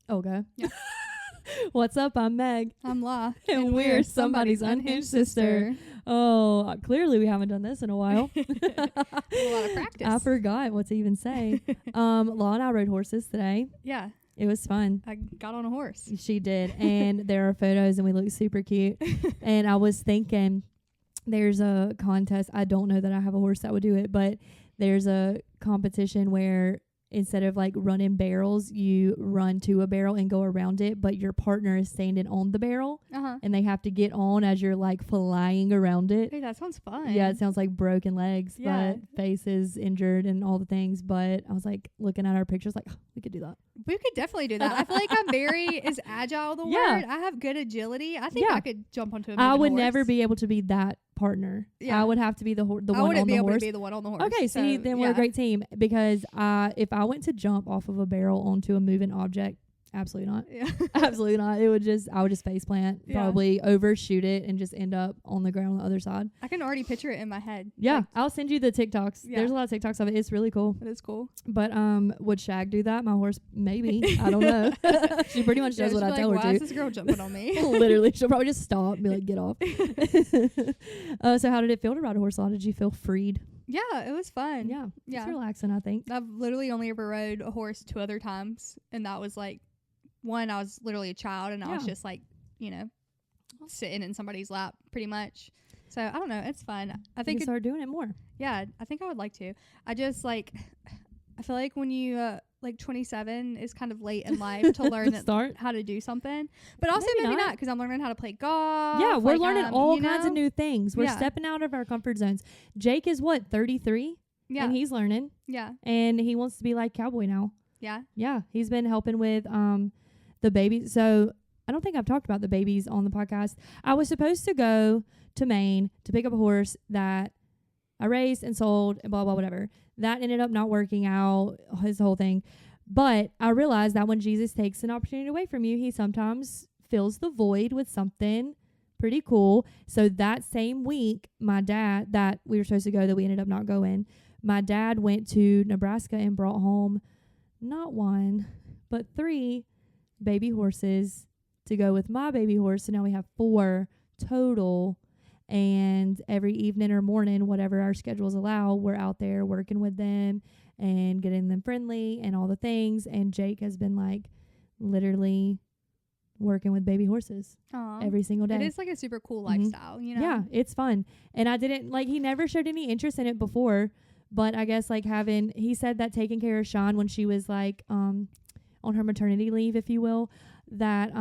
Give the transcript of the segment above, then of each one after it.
Okay. Yeah. What's up? I'm Meg. I'm La. And we're somebody's unhinged sister. Oh, clearly we haven't done this in a while. A lot of practice. I forgot what to even say. Law and I rode horses today. Yeah. It was fun. I got on a horse. She did. And there are photos and we look super cute. And I was thinking there's a contest. I don't know that I have a horse that would do it, but there's a competition where instead of like running barrels, you run to a barrel and go around it, but your partner is standing on the barrel and they have to get on as you're like flying around it. Hey, that sounds fun. Yeah, it sounds like broken legs, Yeah. but face is injured and all the things. But I was like looking at our pictures like, oh, we could do that. We could definitely do that. I feel like I'm is agile the Yeah. word. I have good agility. I think Yeah. I could jump onto a I would horse. never be able to be that partner. Yeah. I would have to be the I one wouldn't on be the able horse. to be the one on the horse. Okay, see, then we're a great team because if I went to jump off of a barrel onto a moving object, absolutely not. Yeah. Absolutely not. I would just face plant, Yeah. probably overshoot it and just end up on the ground on the other side. I can already picture it in my head. Yeah, Like, I'll send you the TikToks. Yeah. There's a lot of TikToks of it. It's really cool. it is cool. But would Shag do that? My horse, maybe. I don't know. She pretty much does what I tell her Why is to. this girl jumping on me? Literally, she'll probably just stop and be like, get off. So how did it feel to ride a horse? Did you feel freed? Yeah, it was fun. Yeah. Yeah. It's relaxing, I think. I've literally only ever rode a horse 2 other times, and that was like one, I was literally a child and I was Yeah. just like, sitting in somebody's lap pretty much. So I don't know, it's fun. I You think start doing it more. I think I would like to. I just like I feel like when you 27 is kind of late in life to learn Start. how to do something, but also Maybe maybe not. not because I'm learning how to play golf. Yeah, we're like, learning all you kinds of know? new things. We're Yeah. stepping out of our comfort zones. Jake is 33? Yeah, And he's learning. yeah, And he wants to be like Cowboy now. yeah. Yeah, he's been helping with the babies. So I don't think I've talked about the babies on the podcast. I was supposed to go to Maine to pick up a horse that I raised and sold and blah, blah, whatever. That ended up not working out, his whole thing. But I realized that when Jesus takes an opportunity away from you, he sometimes fills the void with something pretty cool. So that same week, my dad, that we were supposed to go that we ended up not going, my dad went to Nebraska and brought home not 1, but 3 baby horses to go with my baby horse. So now we have 4 total. And every evening or morning, whatever our schedules allow, we're out there working with them and getting them friendly and all the things. And Jake has been like literally working with baby horses Aw. every single day. It is like a super cool Mhm. lifestyle, you know? Yeah, it's fun. And I didn't he never showed any interest in it before, but I guess he said that taking care of Sean when she was like on her maternity leave, if you will, that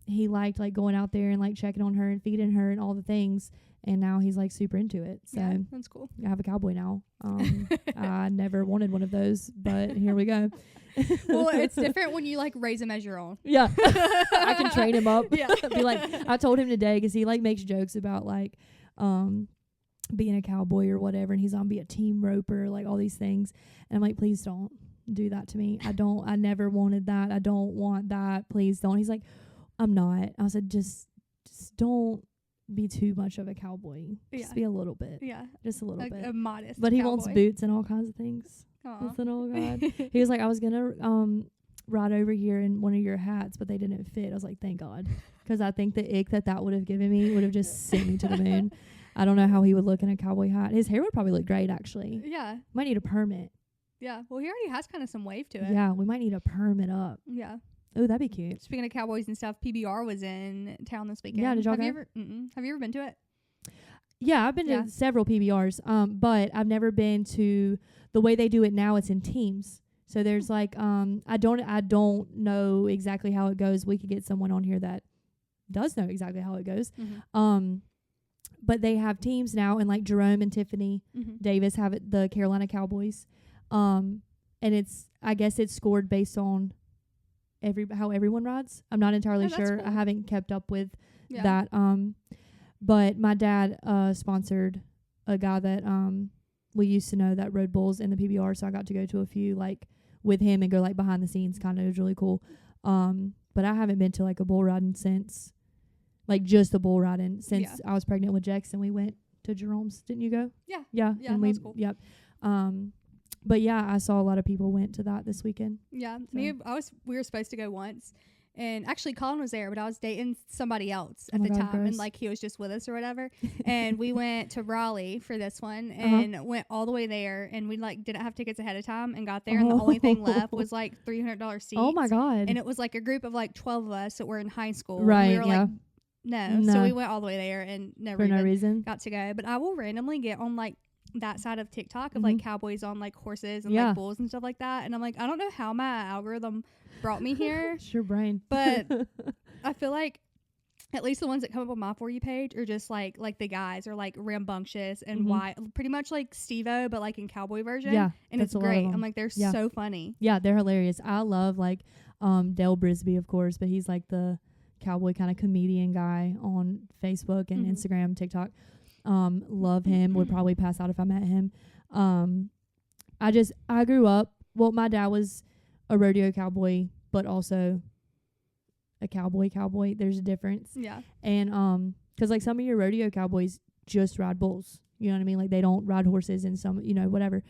he liked like going out there and like checking on her and feeding her and all the things. And now he's like super into it. So Yeah, that's cool. I have a cowboy now. I never wanted one of those, but here we go. Well, it's different when you like raise him as your own. Yeah. I can train him up. Yeah. Be like, I told him today because he like makes jokes about like being a cowboy or whatever, and he's on be a team roper, like all these things. And I'm like, please don't do that to me. I never wanted that. I don't want that. Please don't. He's like, I'm not. I said, just don't be too much of a cowboy. Just Yeah. be a little bit. Yeah. Just a little Like bit. a modest But he cowboy. wants boots and all kinds of things. Aw. I said, oh God. He was like, I was gonna ride over here in one of your hats, but they didn't fit. I was like, thank God, because I think the ick that would have given me would have just sent me to the moon. I don't know how he would look in a cowboy hat. His hair would probably look great, actually. Yeah. Might need a permit. Yeah. Well, he already has kind of some wave to it. Yeah, we might need a permit up. Yeah. Oh, that'd be cute. Speaking of cowboys and stuff, PBR was in town this weekend. Yeah, did y'all have you go? have you ever been to it? Yeah, I've been Yeah. to several PBRs, but I've never been to the way they do it now. It's in teams. So there's like I don't know exactly how it goes. We could get someone on here that does know exactly how it goes. Mm-hmm. But they have teams now, and like Jerome and Tiffany Mm-hmm. Davis have it, the Carolina Cowboys. And I guess it's scored based on how everyone rides. I'm not entirely that's sure. cool. I haven't kept up with Yeah. that. But my dad sponsored a guy that we used to know that rode bulls in the PBR, so I got to go to a few like with him and go like behind the scenes. Kind of, it was really cool. But I haven't been to like a bull riding since, like just a bull riding since I was pregnant with Jex, and we went to Jerome's. Didn't you go? Yeah. Yeah. Yeah, And that was cool. Yep. But yeah, I saw a lot of people went to that this weekend. Yeah, So. we were supposed to go once, and actually Colin was there, but I was dating somebody else Oh at my the God, time, gross. and like he was just with us or whatever. And we went to Raleigh for this one, and went all the way there, and we like didn't have tickets ahead of time, and got there, and the only thing left was like $300 seats. Oh my God. And it was like a group of like 12 of us that were in high school. Right, And we were yeah. like, no. So we went all the way there and never For no even reason. got to go. But I will randomly get on like that side of TikTok of like cowboys on like horses and like bulls and stuff like that. And I'm like, I don't know how my algorithm brought me here. It's your brain. But I feel like at least the ones that come up on my For You page are just like the guys are like rambunctious and wild, pretty much like Steve-O, but like in cowboy version. Yeah. And it's great. I'm like, they're so funny. Yeah, they're hilarious. I love like Dale Brisby, of course, but he's like the cowboy kind of comedian guy on Facebook and Instagram, TikTok. Love him. Would probably pass out if I met him. I grew up, well, my dad was a rodeo cowboy, but also a cowboy. There's a difference. Yeah. And 'cause like some of your rodeo cowboys just ride bulls. You know what I mean? Like they don't ride horses and some, whatever.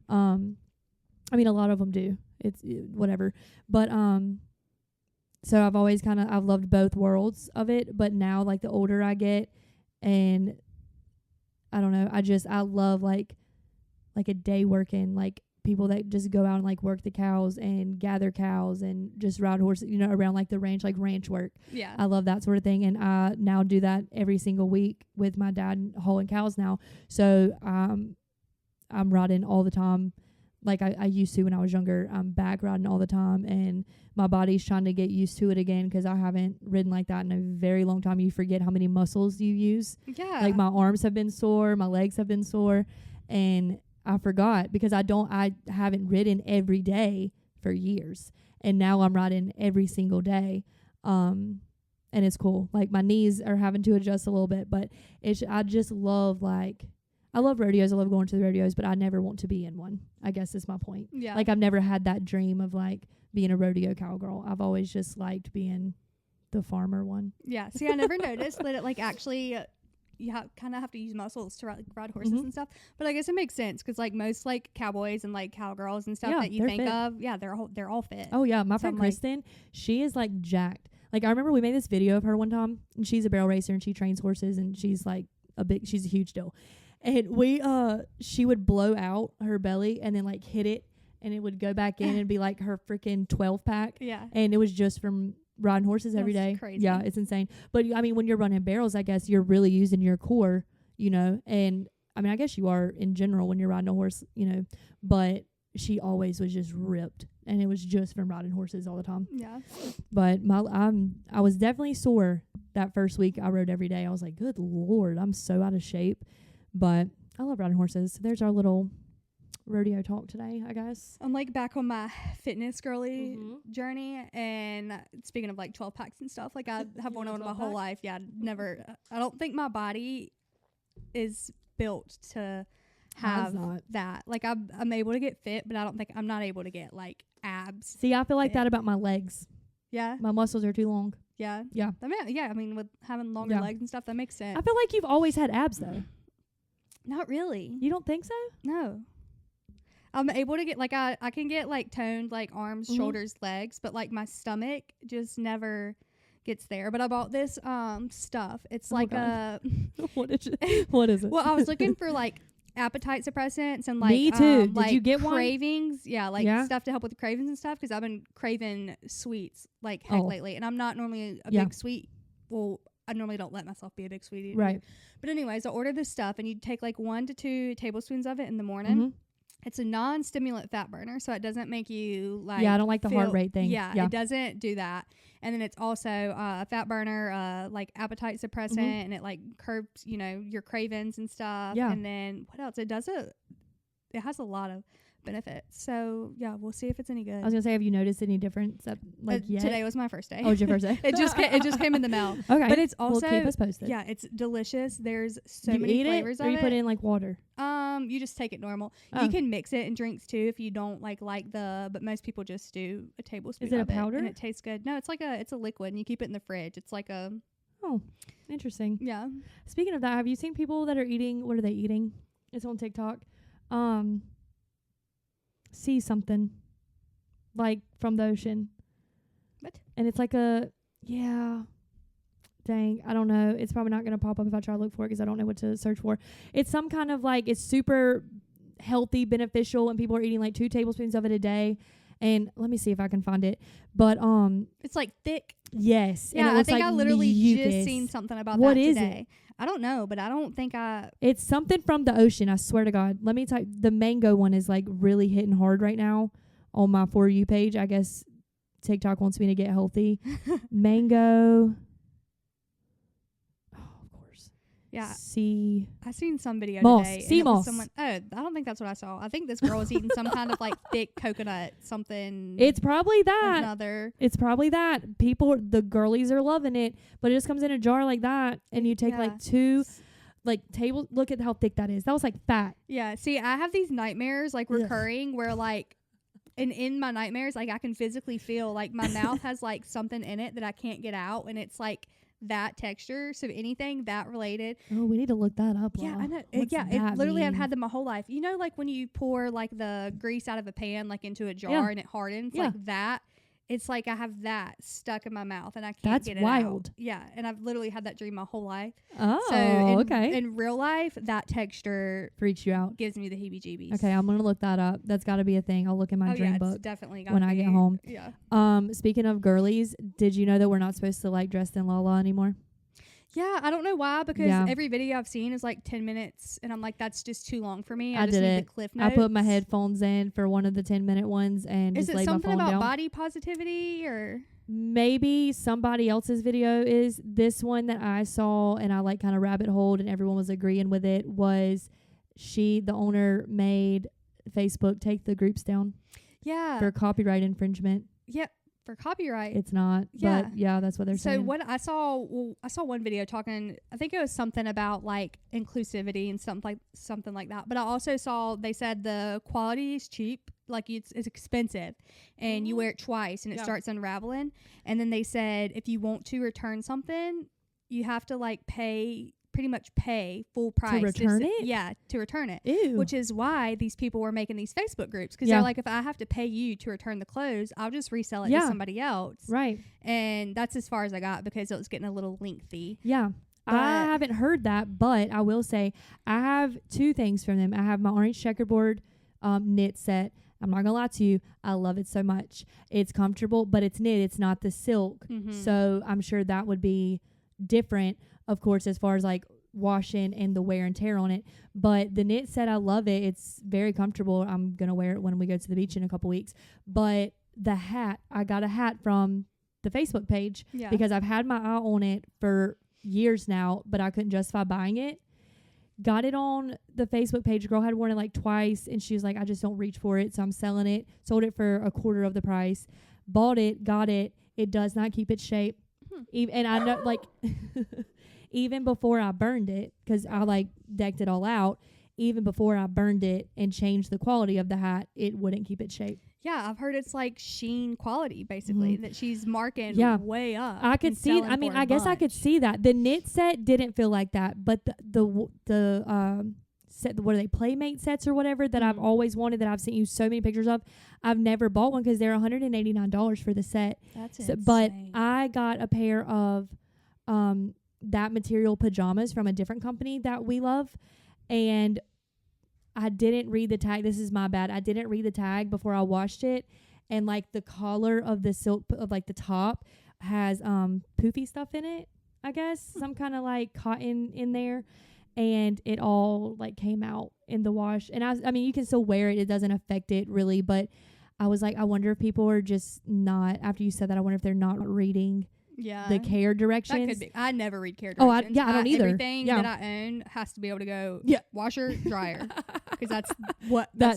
I mean, a lot of them do. It's whatever. But so I've always I've loved both worlds of it. But now, like the older I get, and I don't know, I love like a day working, like people that just go out and like work the cows and gather cows and just ride horses, around like the ranch, like ranch work. Yeah. I love that sort of thing. And I now do that every single week with my dad hauling cows now. So I'm riding all the time. Like I used to when I was younger. I'm back riding all the time, and my body's trying to get used to it again because I haven't ridden like that in a very long time. You forget how many muscles you use. Yeah. Like my arms have been sore, my legs have been sore, and I forgot because I haven't ridden every day for years, and now I'm riding every single day. And it's cool. Like my knees are having to adjust a little bit, but I just love I love rodeos. I love going to the rodeos, but I never want to be in one. I guess is my point. Yeah. Like I've never had that dream of like being a rodeo cowgirl. I've always just liked being the farmer one. Yeah. See, I never noticed that it like actually you kind of have to use muscles to ride horses and stuff. But I guess it makes sense because like most like cowboys and like cowgirls and stuff that you think fit. of, they're all fit. Oh yeah, my friend Kristen, she is like jacked. Like I remember we made this video of her one time, and she's a barrel racer and she trains horses, and she's like she's a huge deal. And she would blow out her belly and then like hit it, and it would go back in and be like her freaking 12-pack. Yeah. And it was just from riding horses every day. Crazy. Yeah, it's insane. But I mean, when you're running barrels, I guess you're really using your core, and I mean, I guess you are in general when you're riding a horse, but she always was just ripped, and it was just from riding horses all the time. Yeah. But I was definitely sore that first week I rode every day. I was like, good Lord, I'm so out of shape. But I love riding horses. There's our little rodeo talk today, I guess. I'm like back on my fitness girly journey, and speaking of like 12 packs and stuff, like I have one on my whole life. Yeah, I don't think my body is built to have that. Like I'm able to get fit, but I'm not able to get like abs. See, I feel like that about my legs. Yeah. My muscles are too long. Yeah. Yeah. I mean, with having longer legs and stuff, that makes sense. I feel like you've always had abs though. Not really. You don't think so? No. I'm able to get like I can get like toned like arms, shoulders, legs, but like my stomach just never gets there. But I bought this stuff. It's like a What is it? Well, I was looking for like appetite suppressants and like me too. Did like you get cravings? Yeah, stuff to help with the cravings and stuff because I've been craving sweets like heck lately, and I'm not normally a big sweet. Well, I normally don't let myself be a big sweet eater. Right. But anyways, I ordered this stuff, and you take like 1 to 2 tablespoons of it in the morning. It's a non-stimulant fat burner, so it doesn't make you like. Yeah, I don't like the heart rate thing. Yeah, it doesn't do that. And then it's also a fat burner, like appetite suppressant, and it like curbs, your cravings and stuff. Yeah. And then what else? It has a lot of benefits. So yeah, we'll see if it's any good. I was gonna say, have you noticed any difference? Yet? Today was my first day. Oh, it was your first day. It just came in the mail. Okay, but it's also keep us posted. Yeah, it's delicious. There's so you many eat flavors it, of or you it. put it in like water. You just take it normal. Oh. You can mix it in drinks too if you don't like but most people just do a tablespoon. Is it a of powder? and it tastes good. No, it's a liquid, and you keep it in the fridge. It's like a. Oh, interesting. Yeah. Speaking of that, have you seen people that are eating? What are they eating? It's on TikTok. sea something, like from the ocean. What? And it's like dang, I don't know. It's probably not going to pop up if I try to look for it because I don't know what to search for. It's some kind of like, it's super healthy, beneficial, and people are eating like 2 tablespoons of it a day. And let me see if I can find it. But it's like thick. Yes. Yeah, and I think like I literally mucus. just seen something about What that is today. I don't know, but I don't think It's something from the ocean. I swear to God. Let me type. The mango one is like really hitting hard right now on my For You page. I guess TikTok wants me to get healthy. Mango. Yeah. Sea. I seen some video moss. today. Sea moss. I don't think that's what I saw. I think this girl was eating some kind of like thick coconut something. It's probably that. Another. It's probably that. The girlies are loving it, but it just comes in a jar like that, and you take like 2 like table. Look at how thick that is. That was like fat. Yeah. See, I have these nightmares like recurring where like, and in my nightmares, like I can physically feel like my mouth has like something in it that I can't get out, and it's like that texture. So anything that related. Oh, we need to look that up. Yeah, I know. It Literally mean? I've had them my whole life. You know, like when you pour like the grease out of a pan like into a jar and it hardens like that. It's like I have that stuck in my mouth and I can't get it wild. out. Yeah, and I've literally had that dream my whole life. Oh, so okay. In real life, that texture freaks you out. Gives me the heebie-jeebies. Okay, I'm gonna look that up. That's got to be a thing. I'll look in my dream book. It's definitely when I get home. Yeah. Speaking of girlies, did you know that we're not supposed to like dress in la anymore? Yeah, I don't know why, because every video I've seen is like 10 minutes, and I'm like, that's just too long for me. I just need the cliff notes. I put my headphones in for one of the 10-minute ones and just laid my phone down. Is it something about body positivity or? Maybe somebody else's video is. This one that I saw and I like kind of rabbit holed and everyone was agreeing with it was the owner made Facebook take the groups down. Yeah. For copyright infringement. Yep. For copyright. It's not. Yeah. But yeah, that's what they're saying. So what I saw one video talking, I think it was something about like inclusivity and something like that. But I also saw they said the quality is cheap, like it's expensive, and you wear it twice and it starts unraveling. And then they said if you want to return something, you have to like pretty much pay full price to return it. Yeah, to return it. Ew. Which is why these people were making these Facebook groups, because they're like, if I have to pay you to return the clothes, I'll just resell it to somebody else. Right. And that's as far as I got because it was getting a little lengthy. Yeah. I haven't heard that, but I will say I have 2 things from them. I have my orange checkerboard knit set. I'm not gonna lie to you, I love it so much. It's comfortable, but it's knit. It's not the silk. Mm-hmm. So I'm sure that would be different, of course, as far as like washing and the wear and tear on it. But the knit set, I love it. It's very comfortable. I'm gonna wear it when we go to the beach in a couple weeks. But the hat, I got a hat from the Facebook page because I've had my eye on it for years now, but I couldn't justify buying it. Got it on the Facebook page. Girl had worn it like twice and she was like, I just don't reach for it, so I'm selling it. Sold it for a quarter of the price. Bought it, got it. It does not keep its shape. And I know, like, even before I burned it, because I like decked it all out, even before I burned it and changed the quality of the hat, it wouldn't keep its shape. Yeah, I've heard it's like sheen quality, basically, that she's marking way up. I could see. I mean, I guess I could see that. The knit set didn't feel like that, but the set, what are they, Playmate sets or whatever that I've always wanted, that I've sent you so many pictures of, I've never bought one because they're $189 for the set. That's insane. But I got a pair of that material pajamas from a different company that we love, and I didn't read the tag. This is my bad. I didn't read the tag before I washed it, and like the collar of the silk of like the top has poofy stuff in it, I guess, some kind of like cotton in there, and it all like came out in the wash. And I mean, you can still wear it. It doesn't affect it really, but I was like, I wonder if people are just not, after you said that, I wonder if they're not reading the care directions. That could be. I never read care directions. I don't either. Everything that I own has to be able to go washer, dryer, because that's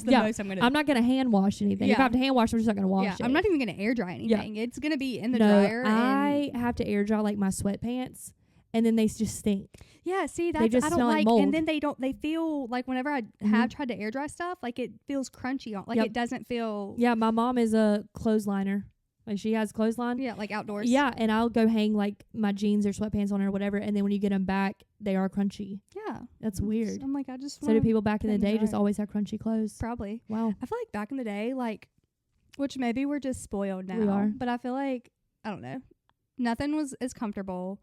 the most I'm going to do. I'm not going to hand wash anything. If I have to hand wash, I'm just not going to wash it. I'm not even going to air dry anything. It's going to be in the dryer. I have to air dry like my sweatpants, and then they just stink. Yeah, see, that's, I don't like, mold. and then they feel like whenever I have tried to air dry stuff, like it feels crunchy on, like it doesn't feel. Yeah, my mom is a clothesliner. Like she has clothesline. Yeah, like outdoors. Yeah, and I'll go hang like my jeans or sweatpants on her or whatever, and then when you get them back, they are crunchy. Yeah. That's weird. I'm like, I just So do people back in the day just always have crunchy clothes? Probably. Wow. I feel like back in the day, like, which maybe we're just spoiled now. We are. But I feel like, I don't know, nothing was as comfortable.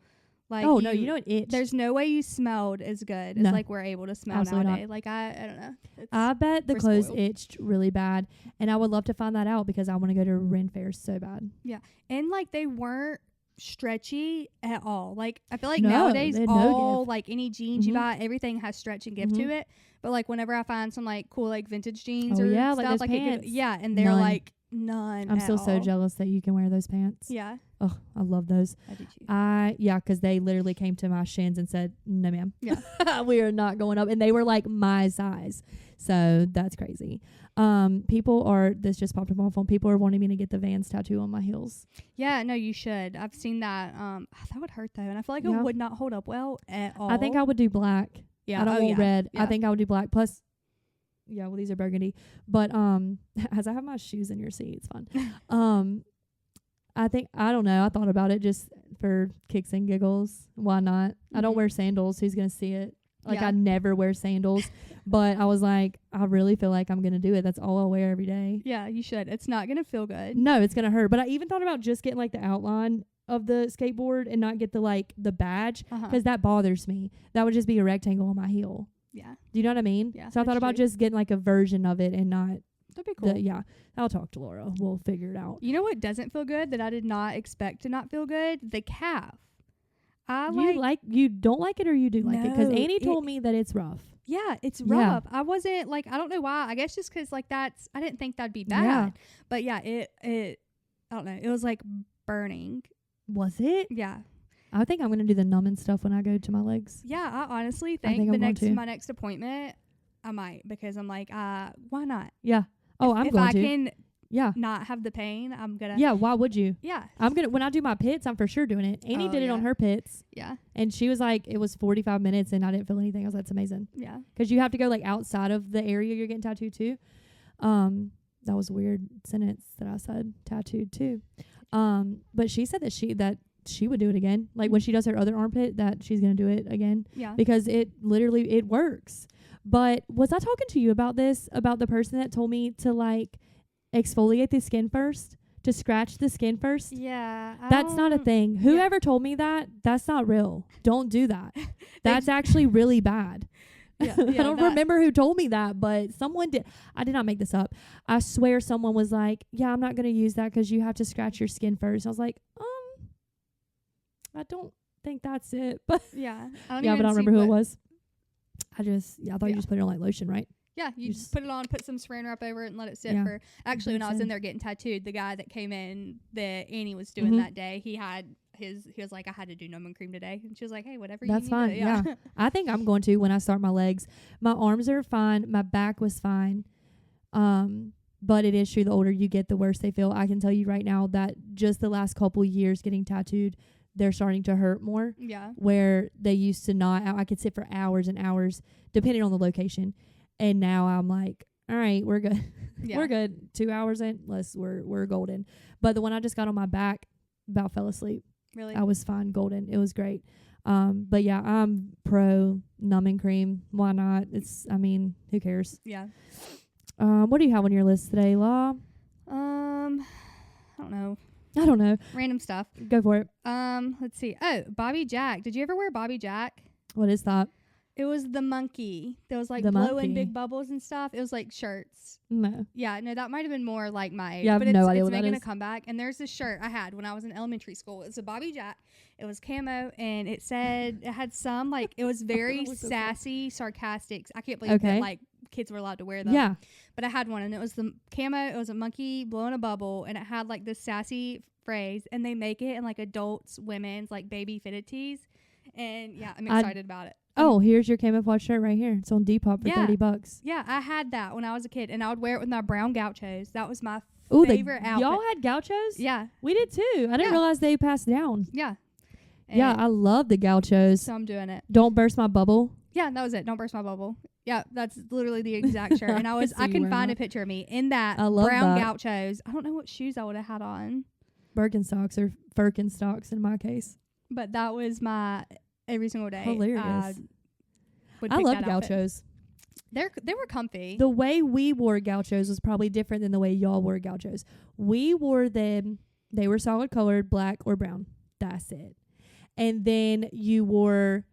Like, oh, no, you know, it itch. There's no way you smelled as good as like we're able to smell Absolutely nowadays. not. Like, I don't know. I bet the clothes spoiled. itched really bad, and I would love to find that out because I want to go to Ren Fair so bad. Yeah. And like they weren't stretchy at all. Like I feel like No, nowadays they had all no give. like any jeans you Mhm. buy, everything has stretch and give to it. But like whenever I find some like cool like vintage jeans Oh, or yeah, stuff, like those like pants. and they're None. like none. I'm at still so all. jealous that you can wear those pants. Yeah. Oh, I love those. I do too. Yeah, because they literally came to my shins and said, "No, ma'am. Yeah. We are not going up." And they were like my size, so that's crazy. This just popped up on my phone. People are wanting me to get the Vans tattoo on my heels. Yeah, no, you should. I've seen that. That would hurt though, and I feel like it would not hold up well at all. I think I would do black. Yeah, I don't want red. Yeah. I think I would do black. Plus, yeah, well, these are burgundy. But as I have my shoes in your seat, it's fun. I don't know. I thought about it just for kicks and giggles. Why not? I don't wear sandals. Who's gonna see it? Like I never wear sandals, but I was like, I really feel like I'm gonna do it. That's all I'll wear every day. Yeah, you should. It's not gonna feel good. No, it's gonna hurt. But I even thought about just getting like the outline of the skateboard and not get the badge because that bothers me. That would just be a rectangle on my heel. Yeah. Do you know what I mean? Yeah. So I thought about just getting like a version of it and not. That'd be cool. Yeah. I'll talk to Laura. We'll figure it out. You know what doesn't feel good that I did not expect to not feel good? The calf. You don't like it or you do like it? Because No, Annie told me that it's rough. Yeah, it's Yeah. rough. I wasn't like, I don't know why. I guess just because like I didn't think that'd be bad. Yeah. But yeah, it I don't know. It was like burning. Was it? Yeah. I think I'm gonna do the numbing stuff when I go to my legs. Yeah, I honestly think think I'm going to. my next appointment, I might because I'm like, why not? Yeah. Oh, I'm if going I to. can Yeah. not have the pain, I'm gonna. Yeah. Why would you? Yeah. When I do my pits, I'm for sure doing it. Annie did it on her pits. Yeah. And she was like, it was 45 minutes and I didn't feel anything. I was like, that's amazing. Yeah. Because you have to go like outside of the area you're getting tattooed to. That was a weird sentence that I said, tattooed too. But she said that she would do it again. Like when she does her other armpit, that she's going to do it again. Yeah. Because it works. But was I talking to you about this, about the person that told me to like exfoliate the skin first, to scratch the skin first? Yeah. That's not a thing. Whoever told me that, that's not real. Don't do that. That's actually really bad. Yeah, I don't remember who told me that, but someone did. I did not make this up. I swear someone was like, yeah, I'm not going to use that because you have to scratch your skin first. I was like, I don't think that's it. But yeah. but I don't remember who it was. I thought you just put it on like lotion, right? Yeah, you just put it on, put some saran wrap over it, and let it sit for. Actually, when I was in there getting tattooed, the guy that came in that Annie was doing that day, he was like, I had to do numbing cream today, and she was like, hey, whatever. That's you need fine. to, Yeah, I think I'm going to when I start my legs. My arms are fine. My back was fine. But it is true. The older you get, the worse they feel. I can tell you right now that just the last couple years getting tattooed, they're starting to hurt more. Yeah. Where they used to not. I could sit for hours and hours, depending on the location. And now I'm like, all right, we're good. Yeah. We're good. 2 hours in, we're golden. But the one I just got on my back, about fell asleep. Really? I was fine, golden. It was great. But yeah, I'm pro numbing cream. Why not? Who cares? Yeah. What do you have on your list today, Law? I don't know. Random stuff. Go for it. Let's see. Oh, Bobby Jack. Did you ever wear Bobby Jack? What is that? It was the monkey. There was like The glowing monkey. big bubbles and stuff. It was like shirts. No. Yeah, no, that might have been more like my age. Yeah, I have but no idea it's what that making is. a comeback. And there's this shirt I had when I was in elementary school. It's a Bobby Jack. It was camo, and it had some like it was very sassy, sarcastic. I can't believe that like kids were allowed to wear them. Yeah. But I had one, and it was the camo. It was a monkey blowing a bubble, and it had like this sassy phrase. And they make it in like adults, women's, like baby fitted tees. And yeah, I'm excited about it. Oh, here's your camouflage shirt right here. It's on Depop for $30. Yeah, I had that when I was a kid, and I would wear it with my brown gauchos. That was my favorite outfit. Y'all had gauchos? Yeah. We did too. I didn't realize they passed down. Yeah. And yeah, I love the gauchos. so I'm doing it. Don't burst my bubble. Yeah, that was it. Don't burst my bubble. Yeah, that's literally the exact shirt. And I can find a picture of me in that I love brown that. gauchos. I don't know what shoes I would have had on. Birkenstocks or Firkenstocks in my case. But that was my every single day. Hilarious. I I love gauchos. They were comfy. The way we wore gauchos was probably different than the way y'all wore gauchos. We wore them, they were solid colored, black or brown. That's it. And then you wore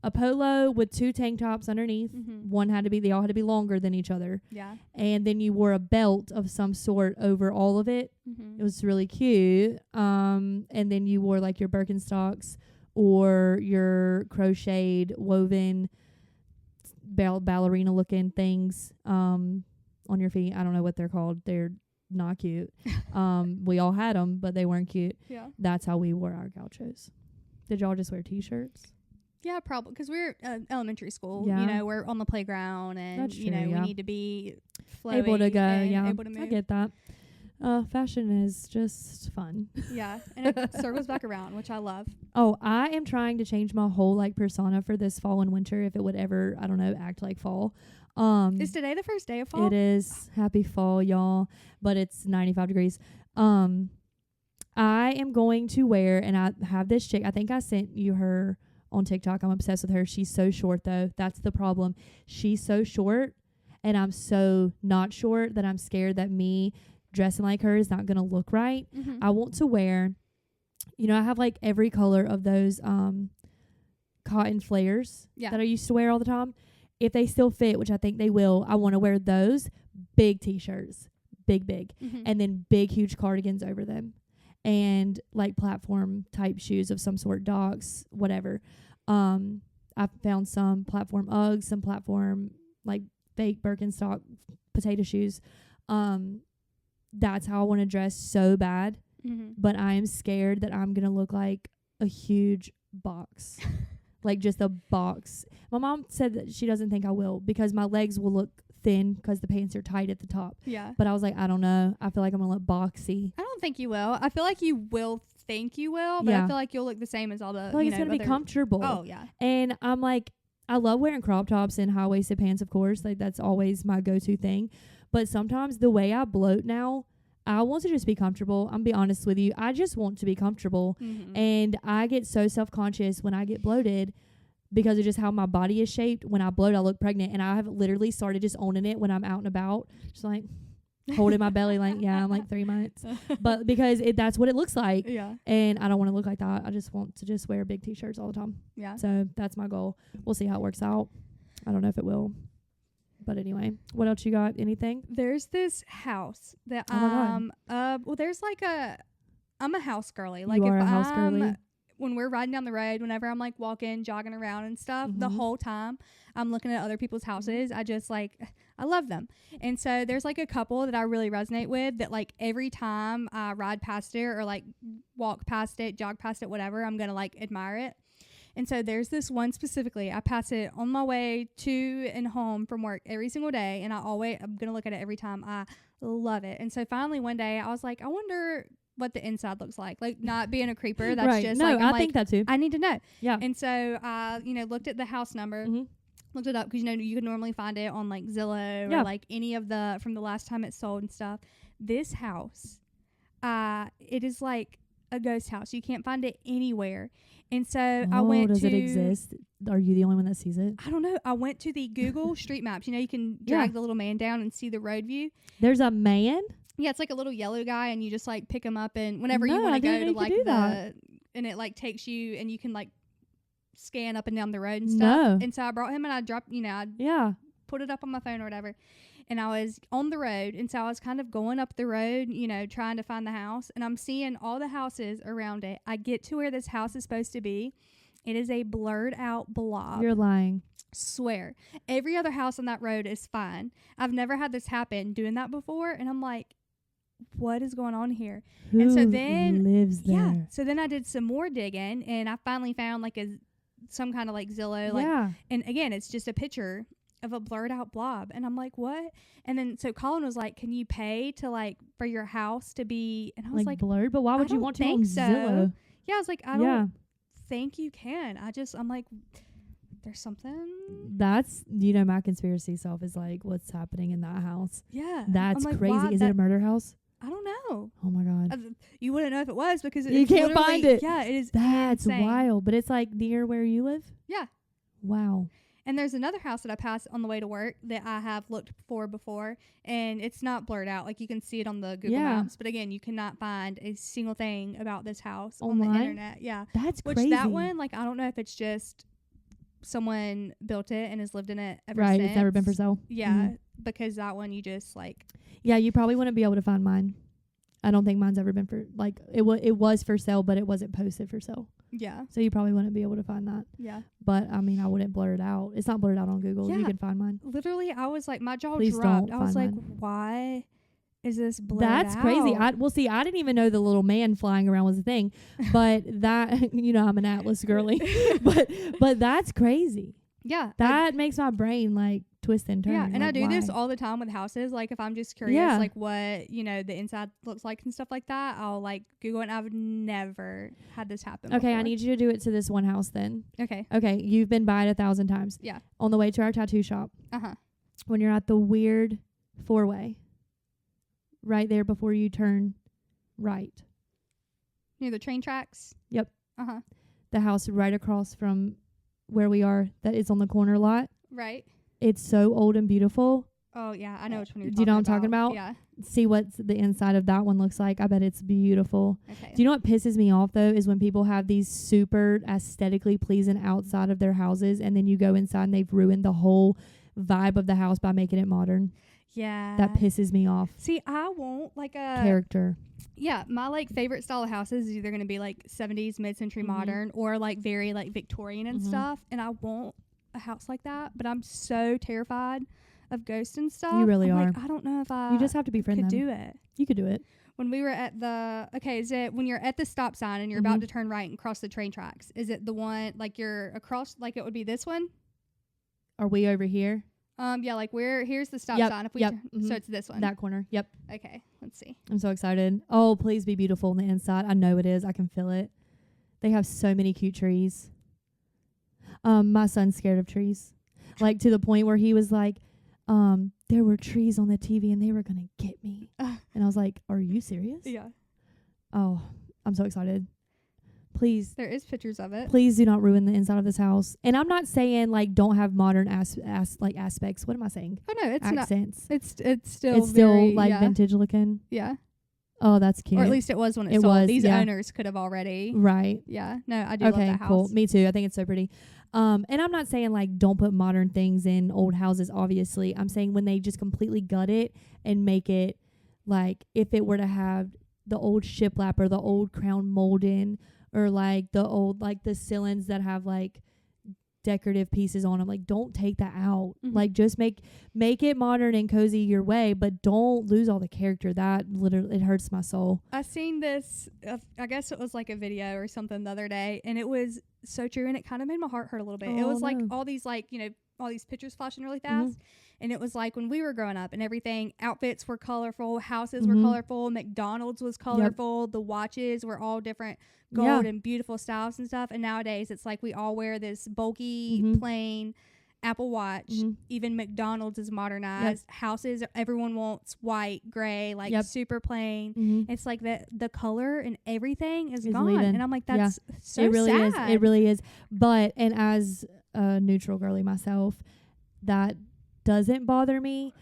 a polo with 2 tank tops underneath. Mm-hmm. They all had to be longer than each other. Yeah. And then you wore a belt of some sort over all of it. Mm-hmm. It was really cute. And then you wore like your Birkenstocks or your crocheted woven ballerina looking things on your feet. I don't know what they're called. They're not cute. We all had them, but they weren't cute. Yeah. That's how we wore our gauchos. Did y'all just wear t-shirts? Yeah, probably because we're elementary school. Yeah. You know, we're on the playground, and That's you know true, we yeah. need to be flowy Able to go, and yeah. able to move. I get that. Fashion is just fun. Yeah, and it circles back around, which I love. Oh, I am trying to change my whole like persona for this fall and winter. If it would ever, I don't know, act like fall. Is today the first day of fall? It is. Happy fall, y'all. But it's 95 degrees. I am going to wear, and I have this chick. I think I sent you her on TikTok. I'm obsessed with her. She's so short though. That's the problem. She's so short, and I'm so not short that I'm scared that me dressing like her is not going to look right. Mm-hmm. I want to wear, you know, I have like every color of those cotton flares that I used to wear all the time. If they still fit, which I think they will, I want to wear those big t-shirts, big, Mm-hmm. and then big, huge cardigans over them, and like platform type shoes of some sort, Docs, whatever. I found some platform Uggs, some platform like fake Birkenstock potato shoes. That's how I want to dress so bad, Mm-hmm. but I am scared that I'm gonna look like a huge box. Like just a box. My mom said that she doesn't think I will because my legs will look thin because the pants are tight at the top. Yeah. But I was like, I don't know. I feel like I'm going to look boxy. I don't think you will. I feel like you will think you will, but I feel like you'll look the same as all the, I feel like it's going to be comfortable. Oh, yeah. And I'm like, I love wearing crop tops and high-waisted pants, of course. Like that's always my go-to thing. But sometimes the way I bloat now, I want to just be comfortable. I'm be honest with you. I just want to be comfortable. Mm-hmm. And I get so self-conscious when I get bloated because of just how my body is shaped. When I bloat, I look pregnant. And I have literally started just owning it when I'm out and about. Just like holding my belly like, yeah, I'm like 3 months. But because that's what it looks like. Yeah. And I don't want to look like that. I just want to just wear big t-shirts all the time. Yeah. So that's my goal. We'll see how it works out. I don't know if it will. But anyway, what else you got? Anything? There's this house that well, there's like I'm a house girly. Like You are if a house girly? When we're riding down the road, whenever I'm like walking, jogging around and stuff, the whole time I'm looking at other people's houses. I just like, I love them. And so there's like a couple that I really resonate with that like every time I ride past it or like walk past it, jog past it, whatever, I'm going to like admire it. And so there's this one specifically. I pass it on my way to and home from work every single day. And I'm going to look at it every time. I love it. And so finally one day I was like, I wonder what the inside looks like. Like not being a creeper. That's right. just no, like, I think that too. I need to know. Yeah. And so I, looked at the house number, looked it up because, you can normally find it on like Zillow or like any of from the last time it sold and stuff. This house, it is like a ghost house. You can't find it anywhere. And so I went does to... it exist? Are you the only one that sees it? I don't know. I went to the Google Street Maps. You can drag the little man down and see the road view. There's a man? Yeah, it's like a little yellow guy, and you just like pick him up, and whenever you want to go to like and it like takes you, and you can like scan up and down the road and stuff. No. And so I brought him, and I dropped, I put it up on my phone or whatever. And I was on the road, and so I was kind of going up the road, trying to find the house. And I'm seeing all the houses around it. I get to where this house is supposed to be. It is a blurred out blob. You're lying. Swear. Every other house on that road is fine. I've never had this happen doing that before. And I'm like, what is going on here? Who and so then lives there? Yeah. So then I did some more digging, and I finally found like some kind of like Zillow. And again, it's just a picture of a blurred out blob, and I'm like, what? And then so Colin was like, can you pay to like for your house to be? And I was like blurred, but why would you want to on so. Zillow? Yeah, I was like, I don't think you can. I'm like, there's something. That's my conspiracy self is like, what's happening in that house? Yeah, That's like, crazy. Is it a murder house? I don't know. Oh my God. You wouldn't know if it was because You can't find it. Yeah, it is. That's insane. wild. But it's like near where you live? Yeah. Wow. And there's another house that I pass on the way to work that I have looked for before, and it's not blurred out. Like, you can see it on the Google Maps. But again, you cannot find a single thing about this house on the internet. Yeah. That's Which crazy. that one, like, I don't know if it's just someone built it and has lived in it ever right. since. It's never been for sale. Yeah. Because that one, you just, like. Yeah, you probably wouldn't be able to find mine. I don't think mine's ever been for, like, it was for sale, but it wasn't posted for sale. Yeah. So you probably wouldn't be able to find that. Yeah. But, I mean, I wouldn't blur it out. It's not blurred out on Google. Yeah. You can find mine. Literally, I was like, my jaw Please dropped. don't I was like, find mine. why is this blurred That's out? crazy. Well, see, I didn't even know the little man flying around was a thing. But that, you know, I'm an Atlas girly. but that's crazy. Yeah. That makes my brain, like, twist and turn. Yeah, and like, I do why? this all the time with houses. Like, if I'm just curious, Yeah. like, what, you know, the inside looks like and stuff like that, I'll, like, Google it, and I've never had this happen Okay, before. I need you to do it to this one house then. Okay. Okay, you've been by it 1,000 times. Yeah. On the way to our tattoo shop, Uh-huh. when you're at the weird 4-way, right there before you turn right. Near the train tracks? Yep. Uh-huh. The house right across from where we are that is on the corner lot. Right. It's so old and beautiful. Oh, yeah, I know which one you're Do talking about. you know what I'm talking about? Yeah. See what the inside of that one looks like. I bet it's beautiful. Okay. Do you know what pisses me off, though, is when people have these super aesthetically pleasing outside of their houses, and then you go inside and they've ruined the whole vibe of the house by making it modern. Yeah. That pisses me off. See, I won't, like, a... Character. Yeah, my, like, favorite style of houses is either going to be, like, 70s, mid-century modern, or, like, very, like, Victorian and stuff, and I want a house like that, but I'm so terrified of ghosts and stuff. You really I'm are. Like, I don't know if I You just have to befriend could them. do it. You could do it. When we were at the... Okay, is it when you're at the stop sign and you're about to turn right and cross the train tracks? Is it the one, like, you're across, like, it would be this one? Are we over here? Yeah, like, here's the stop Yep, sign. If we yep, So it's this one. That corner. Yep. Okay, let's see. I'm so excited. Oh, please be beautiful on the inside. I know it is. I can feel it. They have so many cute trees. My son's scared of trees. Like, to the point where he was like, there were trees on the TV and they were going to get me. And I was like, are you serious? Yeah. Oh, I'm so excited. Please. There is pictures of it. Please do not ruin the inside of this house. And I'm not saying, like, don't have modern aspects. What am I saying? Oh, no, it's Accents. not. It's still still very, like vintage looking. Yeah. Oh, that's cute. Or at least it was when it It sold. was, These yeah. owners could have already. Right. Yeah. No, I do love Okay, that house. cool. Me too. I think it's so pretty. And I'm not saying, like, don't put modern things in old houses, obviously. I'm saying when they just completely gut it and make it, like, if it were to have the old shiplap or the old crown molding or, like, the old, like, the ceilings that have, like, decorative pieces on them, like, don't take that out. Like, just make it modern and cozy your way, but don't lose all the character. That literally, it hurts my soul. I seen this, I guess it was like a video or something the other day, and it was so true, and it kind of made my heart hurt a little bit. It was like all these, like, you know, all these pictures flashing really fast, and it was like when we were growing up and everything, outfits were colorful, houses were colorful, McDonald's was colorful, the watches were all different gold and beautiful styles and stuff, and nowadays it's like we all wear this bulky, plain Apple Watch. Even McDonald's is modernized. Houses, everyone wants white, gray, like super plain. It's like the color and everything is gone. Leaving. And I'm like, that's so it really sad. is. It really is. But, and as a neutral girly myself, that doesn't bother me.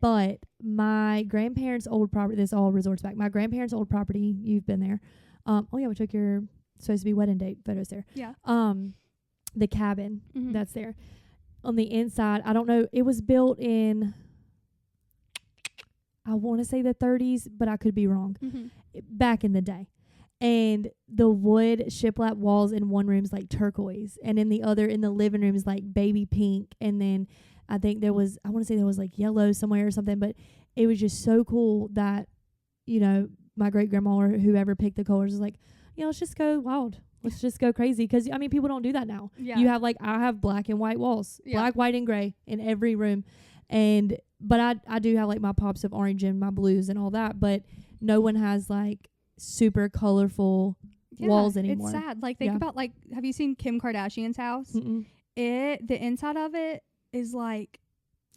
But my grandparents' old property, this all resorts back. My grandparents' old property, you've been there. Oh yeah, we took your supposed to be wedding date photos there. Yeah. The cabin that's there. On the inside, I don't know, it was built in, I want to say the 30s, but I could be wrong. Back in the day. And the wood shiplap walls in one room is like turquoise, and in the other, in the living room, is like baby pink. And then I think there was, I want to say there was like yellow somewhere or something, but it was just so cool that, you know, my great grandma or whoever picked the colors was like, yeah, let's just go wild. Let's just go crazy. Because, I mean, people don't do that now. Yeah. You have, like, I have black and white walls. Yeah. Black, white, and gray in every room. But I do have, like, my pops of orange and my blues and all that. But no one has, like, super colorful walls anymore. It's sad. Like, think about, like, have you seen Kim Kardashian's house? The inside of it is, like,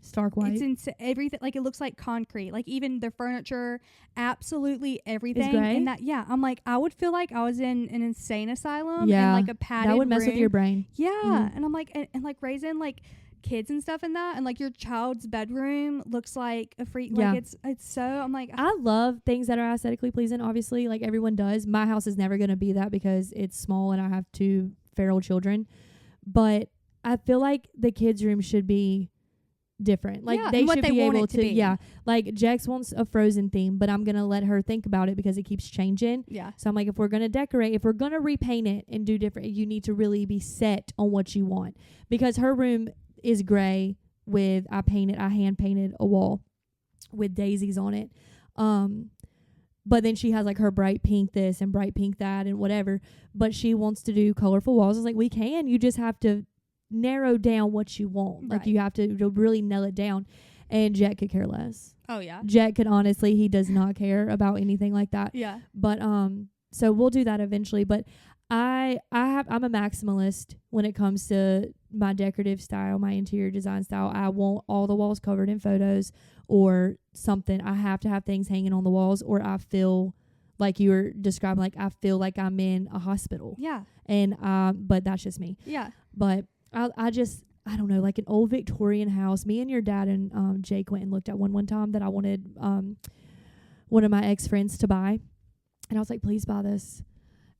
Stark white. It's everything. Like, it looks like concrete. Like, even the furniture, absolutely everything. Is gray? And that, yeah, I'm like, I would feel like I was in an insane asylum. Yeah. And like a padded That would mess room. with your brain. Yeah. Mhm. And I'm like, and like raising like kids and stuff in that, and like your child's bedroom looks like a freak. Yeah. Like, it's so, I'm like, I love things that are aesthetically pleasing, obviously, like everyone does. My house is never going to be that because it's small and I have 2 feral children. But I feel like the kids' room should be different. Like, yeah, they and what should they be want able it to to, be. yeah. Like, Jex wants a Frozen theme, but I'm going to let her think about it because it keeps changing. Yeah. So I'm like, if we're going to decorate, if we're going to repaint it and do different, you need to really be set on what you want. Because her room is gray with, I hand painted a wall with daisies on it. But then she has like her bright pink this and bright pink that and whatever. But she wants to do colorful walls. I was like, we can. You just have to narrow down what you want. Like, Right. you have to really nail it down. And Jet could care less. Oh, yeah. Jet could honestly, he does not care about anything like that. Yeah. But so we'll do that eventually. But I'm a maximalist when it comes to my decorative style, my interior design style. I want all the walls covered in photos or something. I have to have things hanging on the walls, or I feel like you were describing, like I feel like I'm in a hospital. Yeah. And but that's just me. Yeah. But I don't know, like an old Victorian house. Me and your dad and Jake went and looked at one time that I wanted one of my ex friends to buy, and I was like, please buy this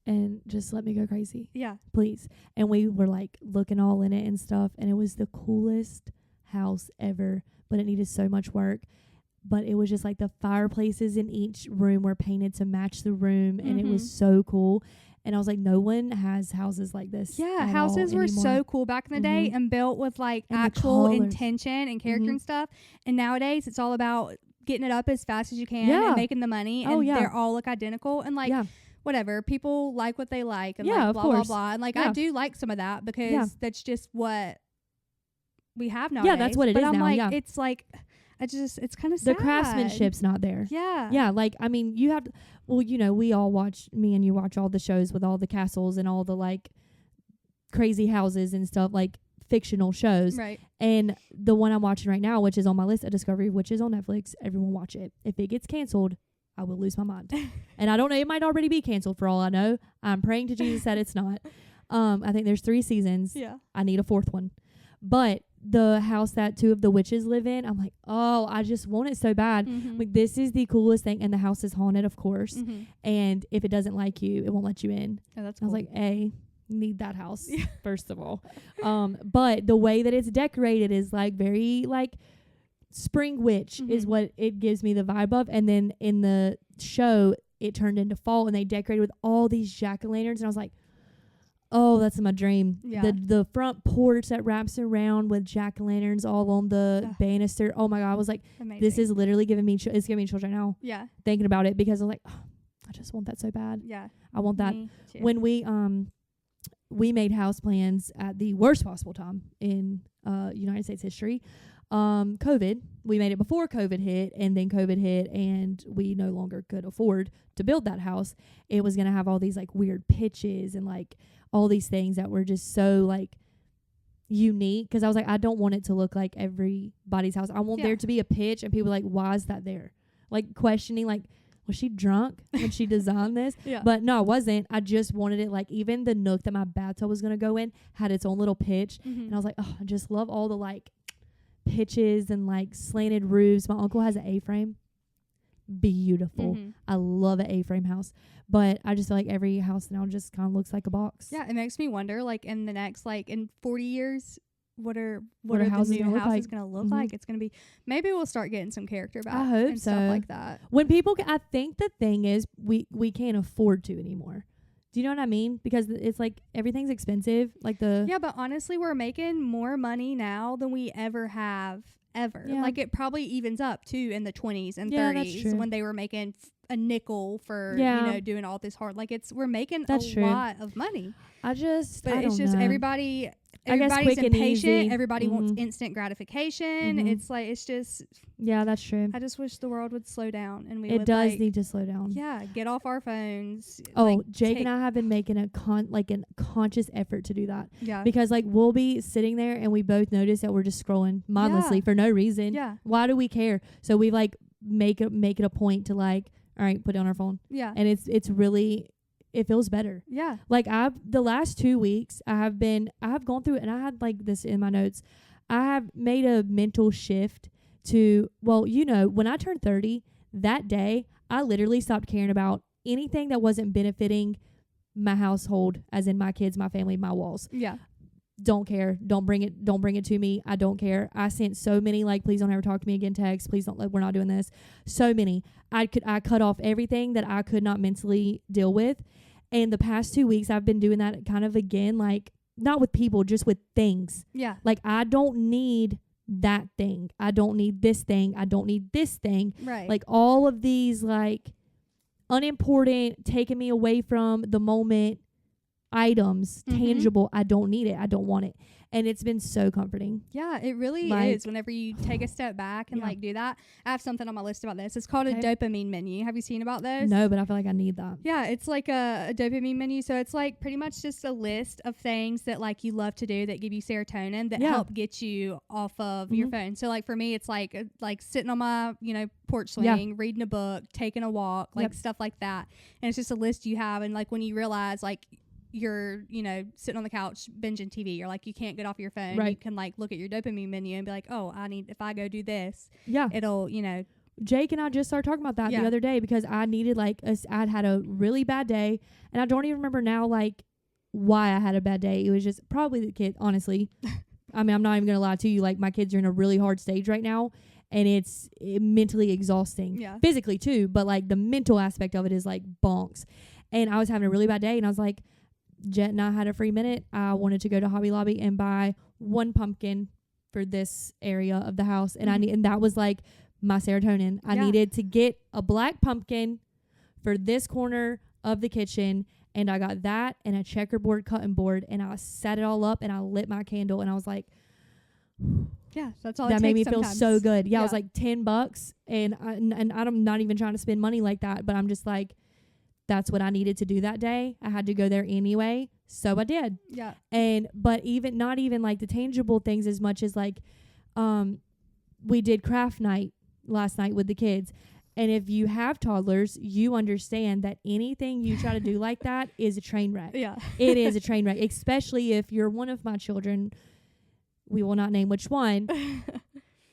and just let me go crazy, Yeah. please. And we were like looking all in it and stuff, and it was the coolest house ever, but it needed so much work. But it was just like the fireplaces in each room were painted to match the room, and it was so cool. And I was like, no one has houses like this. Yeah, houses were so cool back in the day and built with like And the actual colors. intention and character and stuff. And nowadays it's all about getting it up as fast as you can and making the money. And they're all look identical. And like, whatever, people like what they like. And like, blah, blah, blah. And like, I do like some of that because that's just what we have nowadays. Yeah, that's what it but is I'm now. like, it's like, it's kind of sad. The craftsmanship's not there. Yeah. Yeah, like, I mean, you have, well, you know, me and you watch all the shows with all the castles and all the, like, crazy houses and stuff, like, fictional shows. Right. And the one I'm watching right now, which is on my list of Discovery, which is on Netflix, everyone watch it. If it gets canceled, I will lose my mind. And I don't know, it might already be canceled for all I know. I'm praying to Jesus that it's not. I think there's 3 seasons. Yeah. I need a 4th one. But the house that 2 of the witches live in, I'm like, oh, I just want it so bad. Like, this is the coolest thing. And the house is haunted, of course. And if it doesn't like you, it won't let you in. Oh, that's I was cool. like, need that house, first of all. But the way that it's decorated is like very like spring witch is what it gives me the vibe of. And then in the show, it turned into fall and they decorated with all these jack-o'-lanterns. And I was like, oh, that's my dream. Yeah. The front porch that wraps around with jack-o'-lanterns all on the banister. Oh my God. I was like, Amazing. this is literally giving me, it's giving me chills right now. Yeah. Thinking about it because I was like, oh, I just want that so bad. Yeah. I want that. Me too. When we made house plans at the worst possible time in United States history. COVID. We made it before COVID hit, and then COVID hit, and we no longer could afford to build that house. It was going to have all these like weird pitches and like all these things that were just so like unique. Because I was like, I don't want it to look like everybody's house. I want there to be a pitch, and people like, why is that there? Like questioning, like, was she drunk when she designed this? But no, I wasn't. I just wanted it like, even the nook that my bathtub was going to go in had its own little pitch. And I was like, oh, I just love all the like pitches and like slanted roofs. My uncle has an A-frame. Beautiful. I love an A-frame house. But I just feel like every house now just kind of looks like a box. Yeah, it makes me wonder, like, in the next, like, in 40 years, what are the new houses going to look like? It's going to be, maybe we'll start getting some character back. I hope and so. Stuff like that. When people, I think the thing is we can't afford to anymore. Do you know what I mean? Because it's like everything's expensive. Like yeah, but honestly, we're making more money now than we ever have ever. Yeah. Like, it probably evens up too in the 20s and 30s when they were making a nickel for doing all this hard. Like we're making lot of money. But it's just know. Everybody's impatient. Everybody Mm-hmm. wants instant gratification. Mm-hmm. It's just. Yeah, that's true. I just wish the world would slow down and it does need to slow down. Yeah, get off our phones. Oh, Jake and I have been making a conscious effort to do that. Yeah. Because we'll be sitting there and we both notice that we're just scrolling mindlessly for no reason. Yeah. Why do we care? So we make it a point to all right, put down our phone. Yeah. And it's really. It feels better. Yeah. The last 2 weeks I have gone through it, and I had this in my notes. I have made a mental shift to, when I turned 30, that day, I literally stopped caring about anything that wasn't benefiting my household, as in my kids, my family, my walls. Yeah. Don't care. Don't bring it to me. I don't care. I sent so many please don't ever talk to me again texts. Please don't, we're not doing this. So many. I cut off everything that I could not mentally deal with. And the past 2 weeks I've been doing that kind of again, not with people, just with things. Yeah. I don't need that thing. I don't need this thing. I don't need this thing. Right. All of these unimportant, taking me away from the moment items, tangible. I don't need it. I don't want it. And it's been so comforting. Yeah, it really is. Whenever you take a step back and do that. I have something on my list about this. It's called a dopamine menu. Have you seen about those? No, but I feel like I need that. Yeah, it's like a dopamine menu. So it's pretty much just a list of things that you love to do that give you serotonin that help get you off of your phone. So for me, it's like sitting on my porch swing, reading a book, taking a walk, stuff like that. And it's just a list you have. And when you realize you're sitting on the couch binging TV, you're you can't get off your phone. Right. You can look at your dopamine menu and be if I go do this, it'll Jake and I just started talking about that the other day because I needed I'd had a really bad day, and I don't even remember now why I had a bad day. It was just probably the kid, honestly. I mean, I'm not even gonna lie to you. My kids are in a really hard stage right now, and it's mentally exhausting. Yeah. Physically too, but the mental aspect of it is bonks. And I was having a really bad day, and I was Jet and I had a free minute. I wanted to go to Hobby Lobby and buy one pumpkin for this area of the house. And and that was my serotonin. I needed to get a black pumpkin for this corner of the kitchen. And I got that and a checkerboard cutting board, and I set it all up and I lit my candle, and I was yeah, that's all. That made me sometimes. feel so good. Yeah, it was $10, and I'm not even trying to spend money like that, but I'm just that's what I needed to do that day. I had to go there anyway, so I did. Yeah. But even not even the tangible things as much as we did craft night last night with the kids. And if you have toddlers, you understand that anything you try to do like that is a train wreck. Yeah. It is a train wreck, especially if you're one of my children. We will not name which one.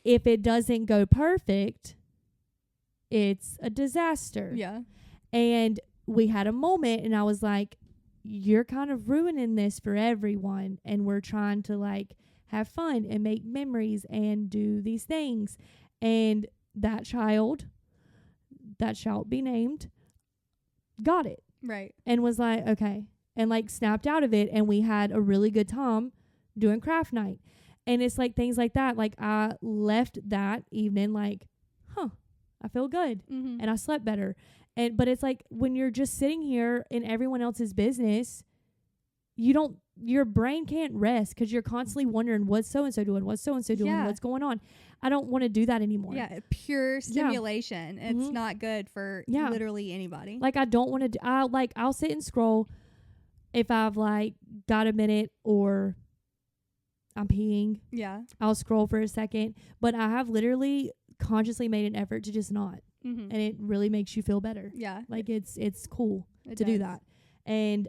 If it doesn't go perfect, it's a disaster. Yeah. And we had a moment, and I was you're kind of ruining this for everyone, and we're trying to have fun and make memories and do these things. And that child, that shall be named, got it. Right. And was okay. And snapped out of it, and we had a really good time doing craft night. And it's things like that. I left that evening I feel good. Mm-hmm. And I slept better. But it's when you're just sitting here in everyone else's business, your brain can't rest because you're constantly wondering what's so-and-so doing, what's so-and-so doing, what's going on. I don't want to do that anymore. Yeah, pure stimulation. Yeah. It's not good for literally anybody. I don't want to I'll sit and scroll if I've got a minute or I'm peeing. Yeah. I'll scroll for a second. But I have literally consciously made an effort to just not. Mm-hmm. And it really makes you feel better. Yeah. It's cool to do that. And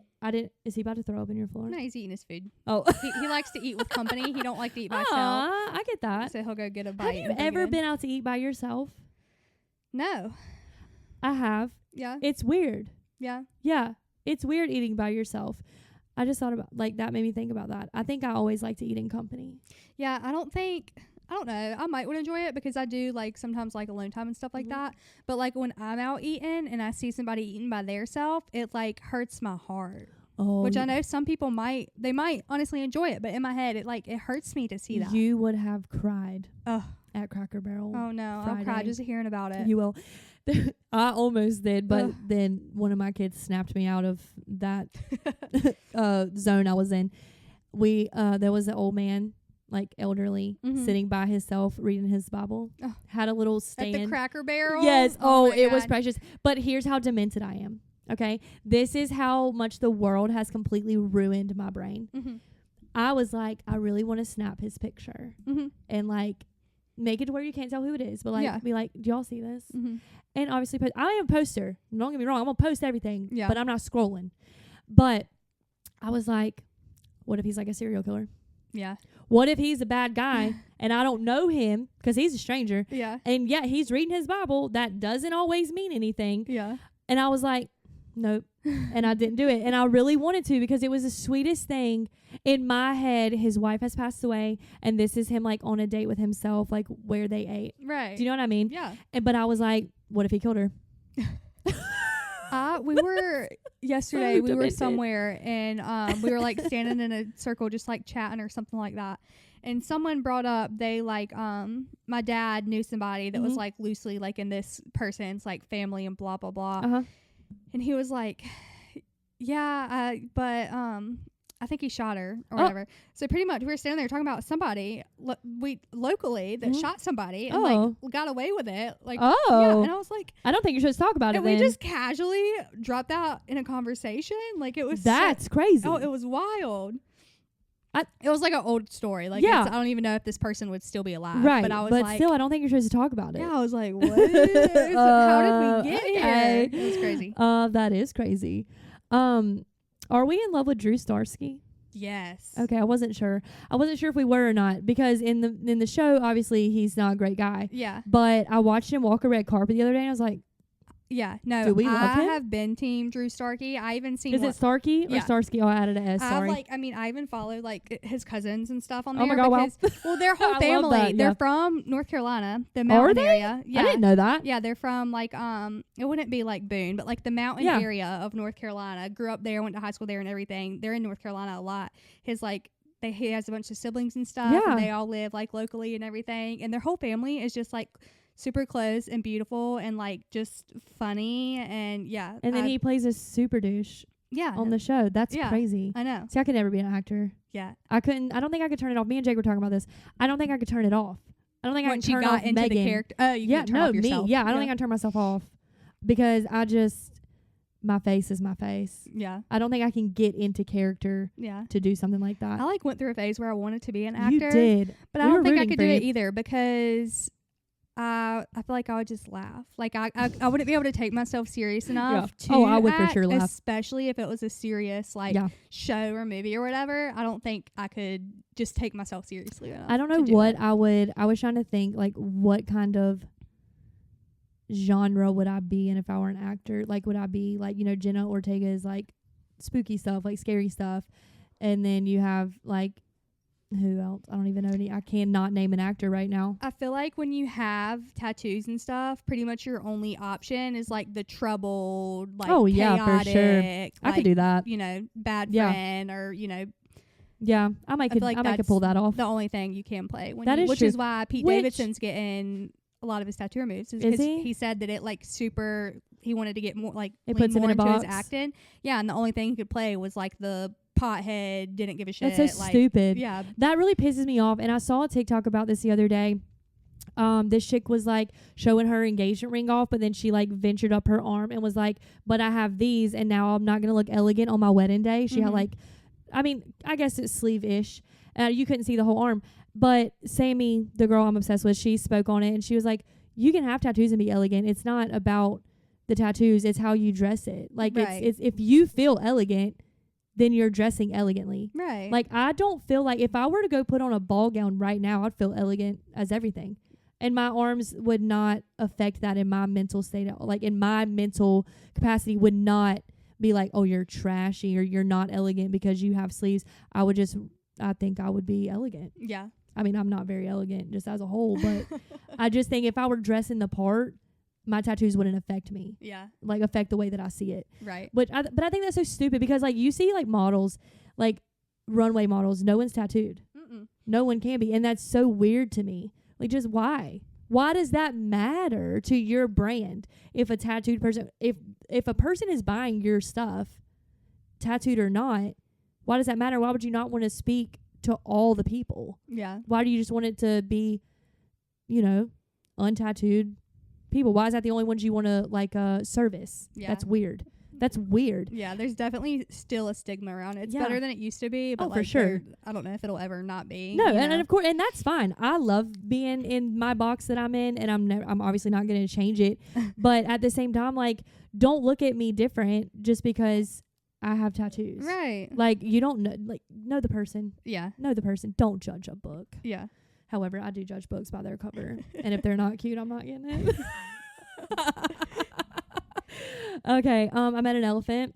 is he about to throw up in your floor? No, he's eating his food. Oh. he likes to eat with company. He don't like to eat by himself. I get that. So he'll go get a bite. Have you ever been out to eat by yourself? No. I have. Yeah. It's weird. Yeah. Yeah. It's weird eating by yourself. I just thought about that made me think about that. I think I always like to eat in company. Yeah, I don't know. I might would enjoy it because I do sometimes alone time and stuff like that. But when I'm out eating and I see somebody eating by their self, it hurts my heart. Oh, which I know some people might honestly enjoy it, but in my head it hurts me to see that. You would have cried. Ugh. at Cracker Barrel. Oh no, Friday. I'll cry just hearing about it. You will. I almost did, but then one of my kids snapped me out of that zone I was in. There was an old man, like elderly, sitting by himself reading his Bible. Oh. Had a little stand at the Cracker Barrel. Yes. Oh, it was God. precious. But here's how demented I am. Okay, this is how much the world has completely ruined my brain. Mm-hmm. I was like, I really want to snap his picture and like make it to where you can't tell who it is, but like be like, do y'all see this? And obviously, I am a poster. Don't get me wrong, I'm gonna post everything, but I'm not scrolling. But I was like, what if he's like a serial killer? Yeah. What if he's a bad guy and I don't know him because he's a stranger? Yeah. And yet he's reading his Bible. That doesn't always mean anything. Yeah. And I was like, nope. And I didn't do it. And I really wanted to because it was the sweetest thing. In my head, his wife has passed away. And this is him like on a date with himself, like where they ate. Right. Do you know what I mean? Yeah. But I was like, what if he killed her? We were yesterday. So we were demented. somewhere and we were like standing in a circle, just like chatting or something like that. And someone brought up they like my dad knew somebody that was like loosely like in this person's like family and blah blah blah. And he was like, yeah, but I think he shot her or whatever. So pretty much we were standing there talking about somebody locally that shot somebody and like got away with it. Like, yeah. And I was like, I don't think you're supposed to talk about it. And we just casually dropped out in a conversation. Like it was that's crazy. Oh, it was wild. It was like an old story. Like I don't even know if this person would still be alive. Right. But I was like, still, I don't think you're supposed to talk about it. Yeah, I was like, what? How did we get here? It was crazy. That is crazy. Are we in love with Drew Starsky? Yes. Okay, I wasn't sure. I wasn't sure if we were or not because in the show, obviously he's not a great guy. Yeah. But I watched him walk a red carpet the other day and I was like, yeah, no. Do we love him? I have been team Drew Starkey. I even seen. Is it Starkey or Starsky? Oh, I added an S. Sorry. I even follow like his cousins and stuff on there. Oh my god! Well, their whole family. That, they're from North Carolina, the mountain area. Yeah, I didn't know that. Yeah, they're from like it wouldn't be like Boone, but like the mountain area of North Carolina. Grew up there, went to high school there, and everything. They're in North Carolina a lot. His like. He has a bunch of siblings and stuff. Yeah. And they all live like locally and everything, and their whole family is just like. Super close and beautiful and like just funny and and then he plays a super douche on the show. That's crazy. I know. See, I could never be an actor. Yeah. I don't think I could turn it off. Me and Jake were talking about this. I don't think I could turn it off. I don't think I can turn off into Megan. The character. Oh, you can turn off yourself. Me. Yeah, I don't think I can turn myself off because my face is my face. Yeah. I don't think I can get into character to do something like that. I like went through a phase where I wanted to be an actor. You did. But I don't think I could do it either because I feel like I would just laugh. Like I wouldn't be able to take myself serious enough to I would act, for sure laugh. Especially if it was a serious show or movie or whatever. I don't think I could just take myself seriously enough. I don't know what I was trying to think like what kind of genre would I be in if I were an actor? Like would I be like, Jenna Ortega is like spooky stuff, like scary stuff. And then you have like who else? I don't even know any. I cannot name an actor right now. I feel like when you have tattoos and stuff, pretty much your only option is like the troubled, like chaotic, for sure. Like, I could do that. Bad friend or Yeah, I might could pull that off. The only thing you can play, which is why Pete Davidson's getting a lot of his tattoo moves. Is he? He said that it like super. He wanted to get more like it puts him in a box. His acting. Yeah, and the only thing he could play was like the pothead, didn't give a shit. That's so stupid. Yeah. That really pisses me off. And I saw a TikTok about this the other day. This chick was like showing her engagement ring off, but then she like ventured up her arm and was like, but I have these and now I'm not going to look elegant on my wedding day. She had like, I guess it's sleeve-ish. You couldn't see the whole arm. But Sammy, the girl I'm obsessed with, she spoke on it and she was like, you can have tattoos and be elegant. It's not about the tattoos. It's how you dress it. Like it's if you feel elegant, then you're dressing elegantly. Right. Like, I don't feel like if I were to go put on a ball gown right now, I'd feel elegant as everything. And my arms would not affect that in my mental state. Like, in my mental capacity would not be like, oh, you're trashy or you're not elegant because you have sleeves. I think I would be elegant. Yeah. I'm not very elegant just as a whole, but I just think if I were dressing the part, my tattoos wouldn't affect me. Yeah. Like affect the way that I see it. Right. But I think that's so stupid because like you see like models, like runway models, no one's tattooed. Mm-mm. No one can be. And that's so weird to me. Like, just why? Why does that matter to your brand? If a tattooed person, if a person is buying your stuff, tattooed or not, why does that matter? Why would you not want to speak to all the people? Yeah. Why do you just want it to be, untattooed people? Why is that the only ones you want to like service? Yeah. That's weird. That's weird. Yeah, there's definitely still a stigma around it. It's better than it used to be, but for sure. I don't know if it'll ever not be. No, and of course, and that's fine. I love being in my box that I'm in, and I'm obviously not going to change it. But at the same time, like, don't look at me different just because I have tattoos. Right. Like, you don't know the person. Yeah. Know the person. Don't judge a book. Yeah. However, I do judge books by their cover, and if they're not cute, I'm not getting it. Okay. I met an elephant.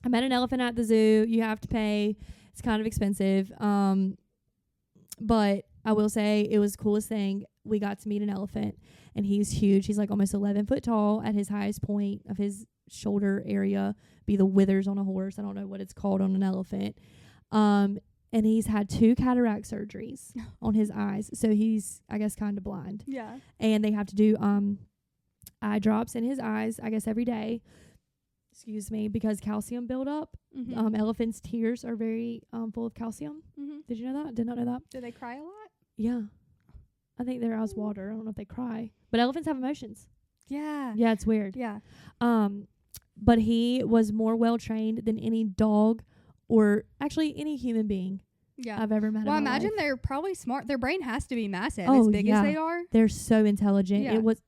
I met an elephant at the zoo. You have to pay. It's kind of expensive. But I will say it was the coolest thing. We got to meet an elephant, and he's huge. He's like almost 11 foot tall at his highest point of his shoulder area. Be the withers on a horse. I don't know what it's called on an elephant. And he's had 2 cataract surgeries on his eyes. So he's, I guess, kind of blind. Yeah. And they have to do eye drops in his eyes, I guess, every day. Excuse me, because calcium buildup. Mm-hmm. Elephants' tears are very full of calcium. Mm-hmm. Did you know that? Did not know that. Do they cry a lot? Yeah. I think their eyes water. I don't know if they cry. But elephants have emotions. Yeah. Yeah, it's weird. Yeah. But he was more well-trained than any dog or actually any human being I've ever met. Well, I in my imagine life. they're probably smart. Their brain has to be massive, Oh, as big yeah. as they are. They're so intelligent. Yeah. It was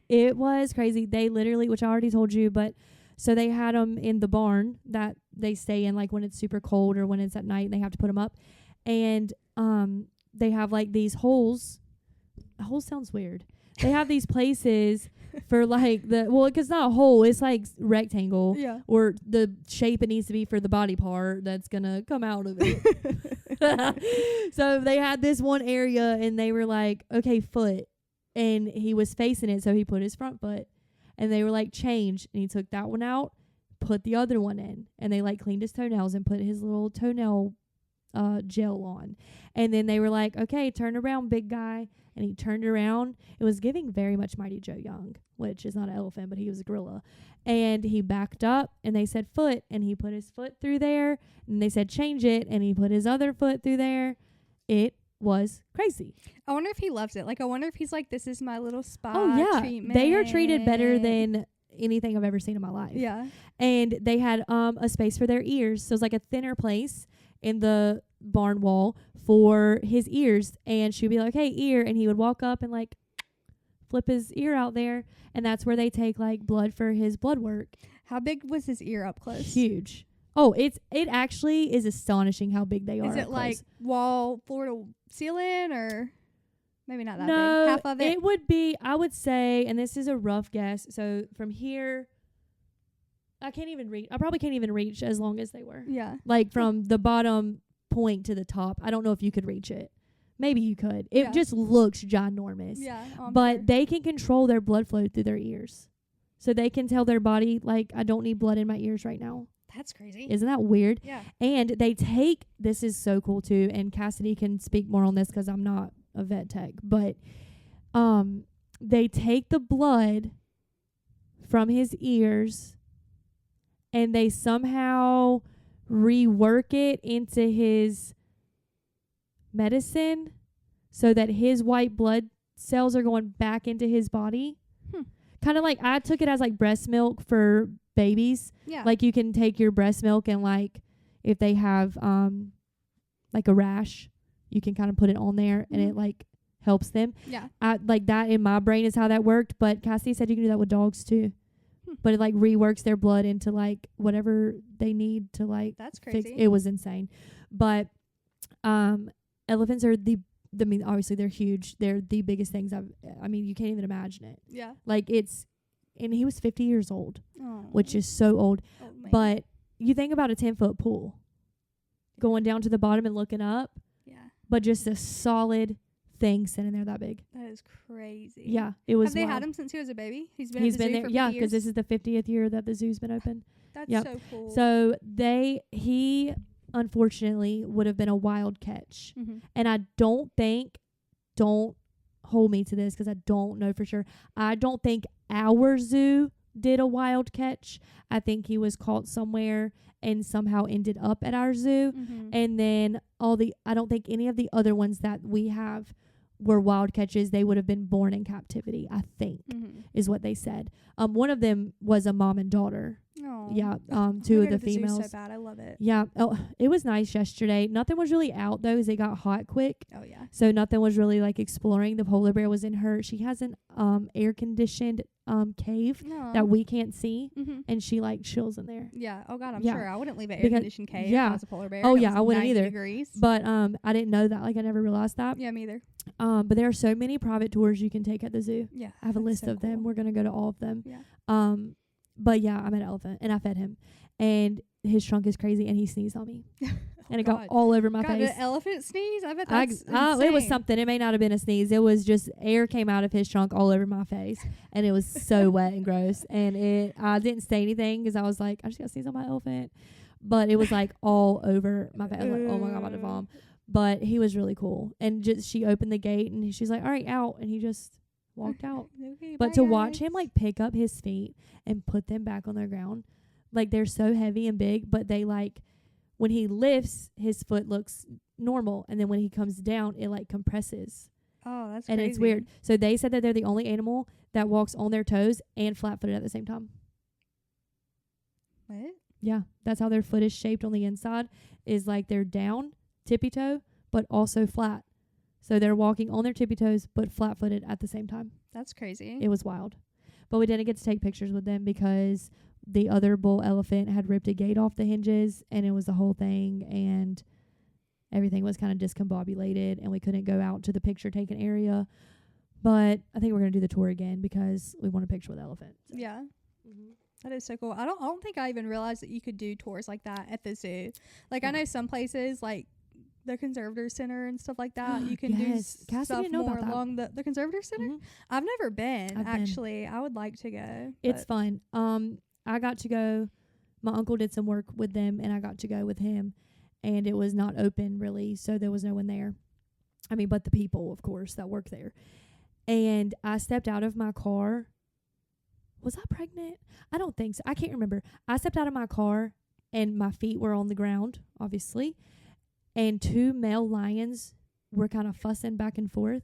it was crazy. They literally, which I already told you, but so they had them in the barn that they stay in, like when it's super cold or when it's at night, and they have to put them up. And they have like these holes. Hole sounds weird. They have these places for like because it's not a hole, it's like rectangle. Yeah. Or the shape it needs to be for the body part that's gonna come out of it. So they had this one area, and they were like, okay, foot. And he was facing it, so he put his front foot. And they were like, change. And he took that one out, put the other one in. And they like cleaned his toenails and put his little toenail gel on. And then they were like, okay, turn around, big guy. And he turned around. It was giving very much Mighty Joe Young, which is not an elephant, but he was a gorilla. And he backed up, and they said foot, and he put his foot through there. And they said change it, and he put his other foot through there. It was crazy. I wonder if he loves it. Like, I wonder if he's like, this is my little spa treatment. They are treated better than anything I've ever seen in my life. Yeah. And they had a space for their ears. So it was like a thinner place in the barn wall for his ears. And she'd be like, hey, ear. And he would walk up and like flip his ear out there. And that's where they take like blood for his blood work. How big was his ear up close? Huge. Oh, it actually is astonishing how big they are. Is it like wall, floor to ceiling, or maybe not that big? No, Half of it? It would be, I would say, and this is a rough guess. So from here, I probably can't even reach as long as they were. Yeah. Like from the bottom point to the top. I don't know if you could reach it. Maybe you could. It just looks ginormous. Yeah. But they can control their blood flow through their ears. So they can tell their body, like, I don't need blood in my ears right now. That's crazy. Isn't that weird? Yeah. And they take, this is so cool too, and Cassidy can speak more on this because I'm not a vet tech, but they take the blood from his ears and they somehow rework it into his medicine so that his white blood cells are going back into his body. Kind of like, I took it as like breast milk for babies. Yeah. Like you can take your breast milk and like if they have like a rash, you can kind of put it on there and it like helps them. Yeah. I like that in my brain is how that worked, but Cassidy said you can do that with dogs too. But it like reworks their blood into like whatever they need to like That's crazy. fix. It was insane. But elephants are I mean, obviously they're huge. They're the biggest things I mean, you can't even imagine it. Yeah. Like and he was 50 years old, Oh. which is so old. Oh, man. But you think about a 10-foot pool going down to the bottom and looking up, Yeah. but just a solid thing sitting there that big. That is crazy. Yeah, it was Have they wild. had him since he was a baby? He's been He's at the been zoo there, for yeah, 50 because this years? is the 50th year that the zoo's been open. That's Yep. so cool. So he unfortunately, would have been a wild catch. Mm-hmm. And I don't hold me to this because I don't know for sure. I don't think our zoo did a wild catch. I think he was caught somewhere and somehow ended up at our zoo. Mm-hmm. And then I don't think any of the other ones that we have were wild catches. They would have been born in captivity, I think, is what they said. One of them was a mom and daughter. Oh. Yeah, two of the females. So bad. I love it. Yeah. Oh, it was nice yesterday. Nothing was really out though, as it got hot quick. Oh yeah. So nothing was really like exploring. The polar bear was in she has an air conditioned cave that we can't see, and she like chills in there. Yeah. Oh god, I'm Yeah. sure I wouldn't leave an air Because- conditioned cave yeah. if I was a polar bear. Oh, and it yeah, was I wouldn't 90 either. Degrees. But I didn't know that. Like I never realized that. Yeah, me either. But there are so many private tours you can take at the zoo. Yeah. I have a that's list so of them. cool. We're gonna go to all of them. Yeah. But yeah, I met an elephant and I fed him, and his trunk is crazy, and he sneezed on me, and it got God. all over my God, face. an elephant sneeze? I bet that's It was insane. something. It may not have been a sneeze. It was just air came out of his trunk all over my face, and it was so wet and gross. And I didn't say anything because I was like, I just got sneeze on my elephant, but it was like all over my face. I was like, oh my god, I'm about to vom. But he was really cool, and just she opened the gate and she's like, all right, out, and he just walked out. Okay, But bye, to watch guys. him like pick up his feet and put them back on the ground, like they're so heavy and big, but they like when he lifts, his foot looks normal, and then when he comes down, it like compresses, Oh, that's and crazy. it's weird. So they said that they're the only animal that walks on their toes and flat-footed at the same time. What? Yeah, that's how their foot is shaped on the inside. Is like they're down, tippy toe, but also flat. So they're walking on their tippy toes, but flat-footed at the same time. That's crazy. It was wild. But we didn't get to take pictures with them because the other bull elephant had ripped a gate off the hinges, and it was the whole thing, and everything was kind of discombobulated, and we couldn't go out to the picture-taking area. But I think we're going to do the tour again because we want a picture with the elephant. So. Yeah. That is so cool. I don't think I even realized that you could do tours like that at the zoo. Like I know some places like the Conservator Center and stuff like that. You can Yes. do Cassie stuff didn't know more about that. along the Conservator Center. Mhm. I've never been I've been. actually. I would like to go. It's but fun. I got to go. My uncle did some work with them, and I got to go with him. And it was not open really, so there was no one there. I mean, but the people, of course, that work there. And I stepped out of my car. Was I pregnant? I don't think so. I can't remember. I stepped out of my car, and my feet were on the ground, obviously. And two male lions were kind of fussing back and forth.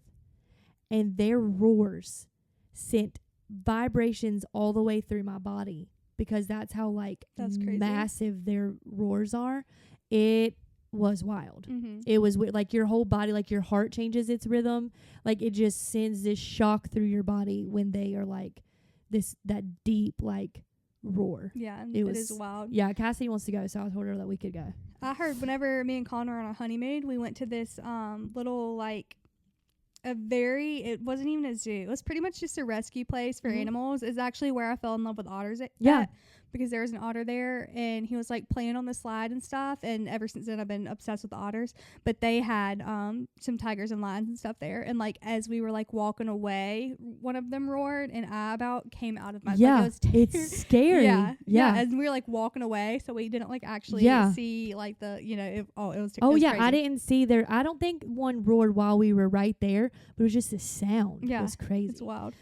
And their roars sent vibrations all the way through my body because that's how, like, That's crazy. massive their roars are. It was wild. Mm-hmm. It was like your whole body, like your heart changes its rhythm. Like it just sends this shock through your body when they are like that deep like roar. Yeah, It it is was- wild. Yeah, Cassidy wants to go, so I told her that we could go. I heard whenever me and Connor were on a honeymoon, we went to this little like it wasn't even a zoo. It was pretty much just a rescue place for Mhm. animals. It's actually where I fell in love with otters Yeah. because there was an otter there and he was like playing on the slide and stuff, and ever since then I've been obsessed with the otters. But they had some tigers and lions and stuff there, and like as we were like walking away, one of them roared and I about came out of my Yeah, like, it was it's scary. yeah. As we were like walking away, so we didn't like actually Yeah. see like the it was Oh it was yeah, I crazy. didn't see there. I don't think one roared while we were right there, but it was just a sound. Yeah, It was crazy. It's wild.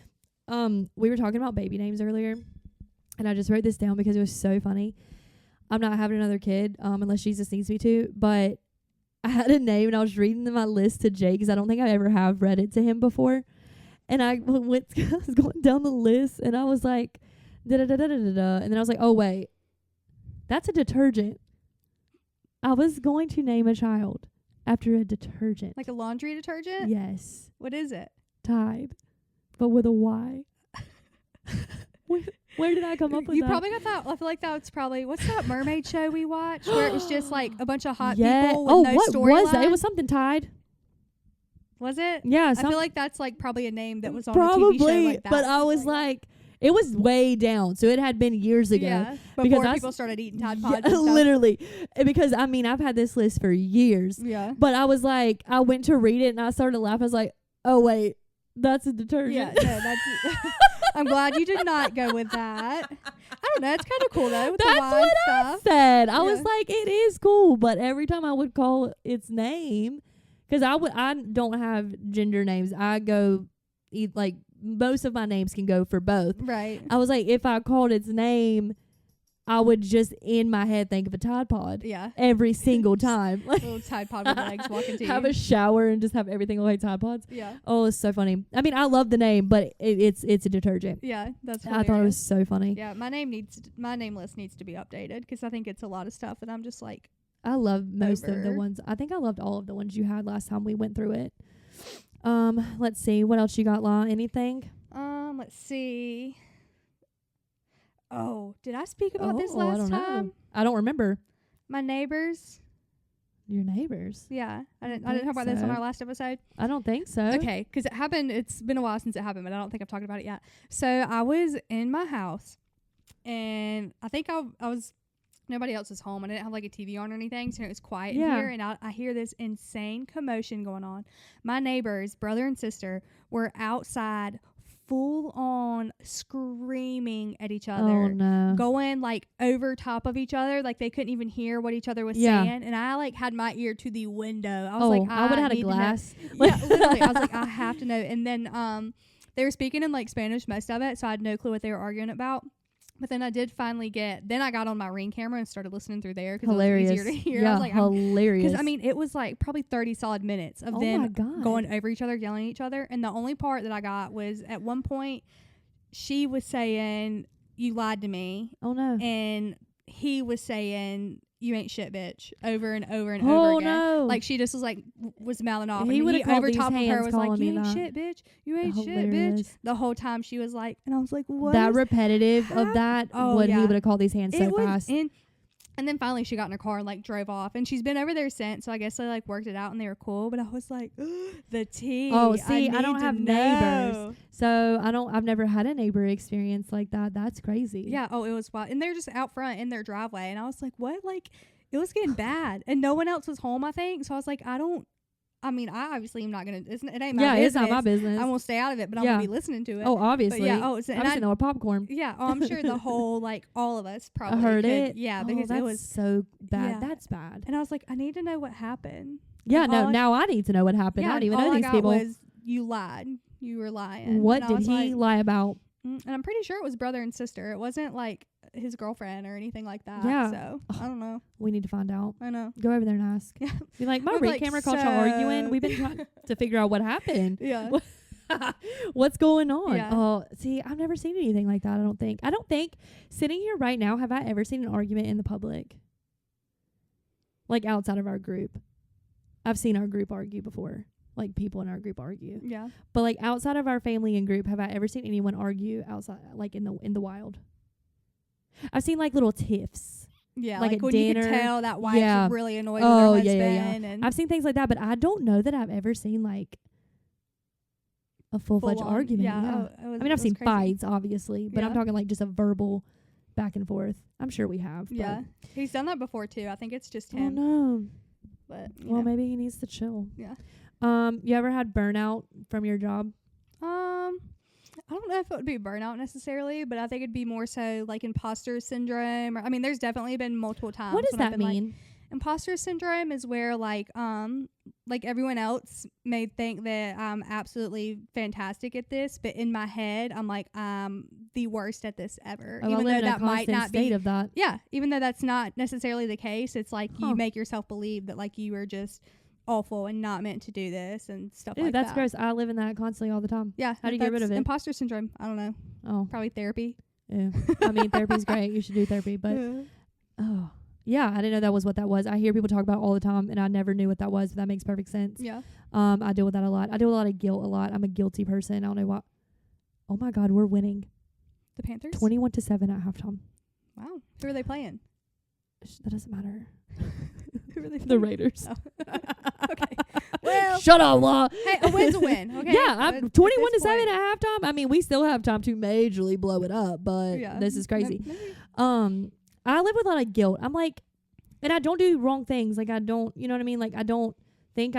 We were talking about baby names earlier, and I just wrote this down because it was so funny. I'm not having another kid unless Jesus needs me to, but I had a name and I was reading my list to Jay because I don't think I ever have read it to him before. And I was going down the list and I was like, da-da-da-da-da-da. And then I was like, oh, wait, that's a detergent. I was going to name a child after a detergent. Like a laundry detergent? Yes. What is it? Tide. But with a Y. Where did I come up with You that? probably got that. I feel like that's probably what's that mermaid show we watched where it's just like a bunch of hot Yeah. people with Oh, no what storyline. was that? It was something Tide. Was it? Yeah, I feel like that's like probably a name that was on probably. a TV show like that. But I was like, it was way down, so it had been years ago. yeah, because before I people started eating Tide Yeah, Pods and stuff. literally, because I mean I've had this list for years, Yeah. but I was like, I went to read it and I started laughing. I was like, oh wait, that's a detergent. Yeah, no, that's I'm glad you did not go with that. I don't know. It's kind of cool though. With That's the wine what stuff. I said. I was Yeah. like, it is cool, but every time I would call its name, because I don't have gender names. I go like most of my names can go for both. Right. I was like, if I called its name, I would just in my head think of a Tide Pod Yeah. every single time. Like Little Tide Pod with legs walking to have you. a shower and just have everything like Tide Pods. Yeah. Oh, it's so funny. I mean, I love the name, but it's a detergent. Yeah. That's I thought it was hilarious. so funny. Yeah, my name list needs to be updated because I think it's a lot of stuff and I'm just like, I love most of the Over. ones. I think I loved all of the ones you had last time we went through it. Let's see. What else you got, La? Anything? let's see. Oh, did I speak about this last I don't time? know. I don't remember. My neighbors. Your neighbors. Yeah, I didn't think talk about this on so. our last episode. I don't think so. Okay, because it happened. It's been a while since it happened, but I don't think I've talked about it yet. So I was in my house, and I think I was. Nobody else was home. I didn't have like a TV on or anything, so it was quiet in Yeah. here. And I hear this insane commotion going on. My neighbors, brother and sister, were outside, full on screaming at each other. Oh no. Going like over top of each other, like they couldn't even hear what each other was Yeah. saying. And I like had my ear to the window. I was Oh, like, I would have had a need to know. glass. Yeah, literally. I was like, I have to know. And then they were speaking in like Spanish most of it, so I had no clue what they were arguing about. But then I did finally then I got on my Ring camera and started listening through there because it Hilarious. was easier to hear. Yeah, I was like, hilarious. because I mean, it was like probably 30 solid minutes of Oh my them God. going over each other, yelling at each other. And the only part that I got was at one point, she was saying, "You lied to me," oh no. and he was saying, "You ain't shit, bitch," over and over and over Oh again. no. Like she just was like was mouthing off. He and would've called over these top of her hands was like, calling "You me ain't that." shit, bitch. You ain't shit, bitch." Hilarious. The whole time she was like, and I was like, "What?" that is repetitive of hap- that Oh, he yeah. would have called these hands so it was fast. and then finally she got in her car and like drove off, and she's been over there since. So I guess they like worked it out and they were cool. But I was like, the tea. Oh, see, I need don't to have know. neighbors. So I've never had a neighbor experience like that. That's crazy. Yeah. Oh, it was wild. And they're just out front in their driveway, and I was like, what? Like, it was getting bad, and no one else was home, I think. So I was like, I obviously am not gonna. It ain't my Yeah, business. it's not my business. I'm gonna stay out of it, but I'm Yeah. gonna be listening to it. Oh, obviously. But yeah. Oh, so, I'm and just gonna know popcorn. yeah. Oh, I'm sure the whole like all of us probably heard could, it. Yeah, Oh, because that's it was. so bad. Yeah. That's bad. And I was like, I need to know what happened. Yeah. And No. all I- Now I need to know what happened. I don't even all know I these got people. Was you lied. You were lying. What And I did was he like, lie about? And I'm pretty sure it was brother and sister. It wasn't like his girlfriend or anything like that. Yeah. So I don't know. We need to find out. I know. Go over there and ask. Yeah. Be like, my We're Ring like, camera caught y'all so- arguing. We've been trying to figure out what happened. Yeah. What's going on? Yeah. Oh, see, I've never seen anything like that. I don't think sitting here right now, have I ever seen an argument in the public? Like outside of our group. I've seen our group argue before. Like people in our group argue. Yeah. But like outside of our family and group, have I ever seen anyone argue outside, like in the wild? I've seen like little tiffs. Yeah. Like Like at when you dinner. could tell that wife's Yeah. really annoyed Oh, with her yeah, husband. yeah, And I've seen things like that, but I don't know that I've ever seen like a full-fledged full on- argument. Yeah. Oh, it I mean, I've was seen crazy. fights, obviously, but I'm Yeah. talking like just a verbal back and forth. I'm sure we have. but- Yeah. He's done that before too. I think it's just Oh him. no. But you Well, know. maybe he needs to chill. Yeah. You ever had burnout from your job? I don't know if it would be burnout necessarily, but I think it'd be more so like imposter syndrome. Or, I mean, there's definitely been multiple times. What does when I've that been, like, mean? imposter syndrome is where like everyone else may think that I'm absolutely fantastic at this, but in my head I'm like I'm the worst at this ever. Oh, I Even live though in a that might constant not state be of that. yeah, even though that's not necessarily the case, it's like Huh. you make yourself believe that like you are just awful and not meant to do this and stuff Ew, like that's that. gross. I live in that constantly all the time. Yeah. How do you get rid that's of it? Imposter syndrome. I don't know. Oh, Probably therapy. yeah. I mean, therapy's great. You should do therapy, but oh, yeah, I didn't know that was what that was. I hear people talk about it all the time, and I never knew what that was. But that makes perfect sense. Yeah. I deal with that a lot. I deal with a lot of guilt a lot. I'm a guilty person. I don't know why. Oh my God, we're winning The Panthers. 21-7 at halftime. Wow. Who are they playing? That doesn't matter. Who are they The playing? Raiders. Oh. Okay. Well, Shut up, Law. hey, a win's a win. Okay. Yeah, I'm At 21-7 this point. at halftime. I mean, we still have time to majorly blow it up, but Yeah. this is crazy. Maybe. I live with a lot of guilt. I'm like, and I don't do wrong things. Like I don't, you know what I mean? Like I don't think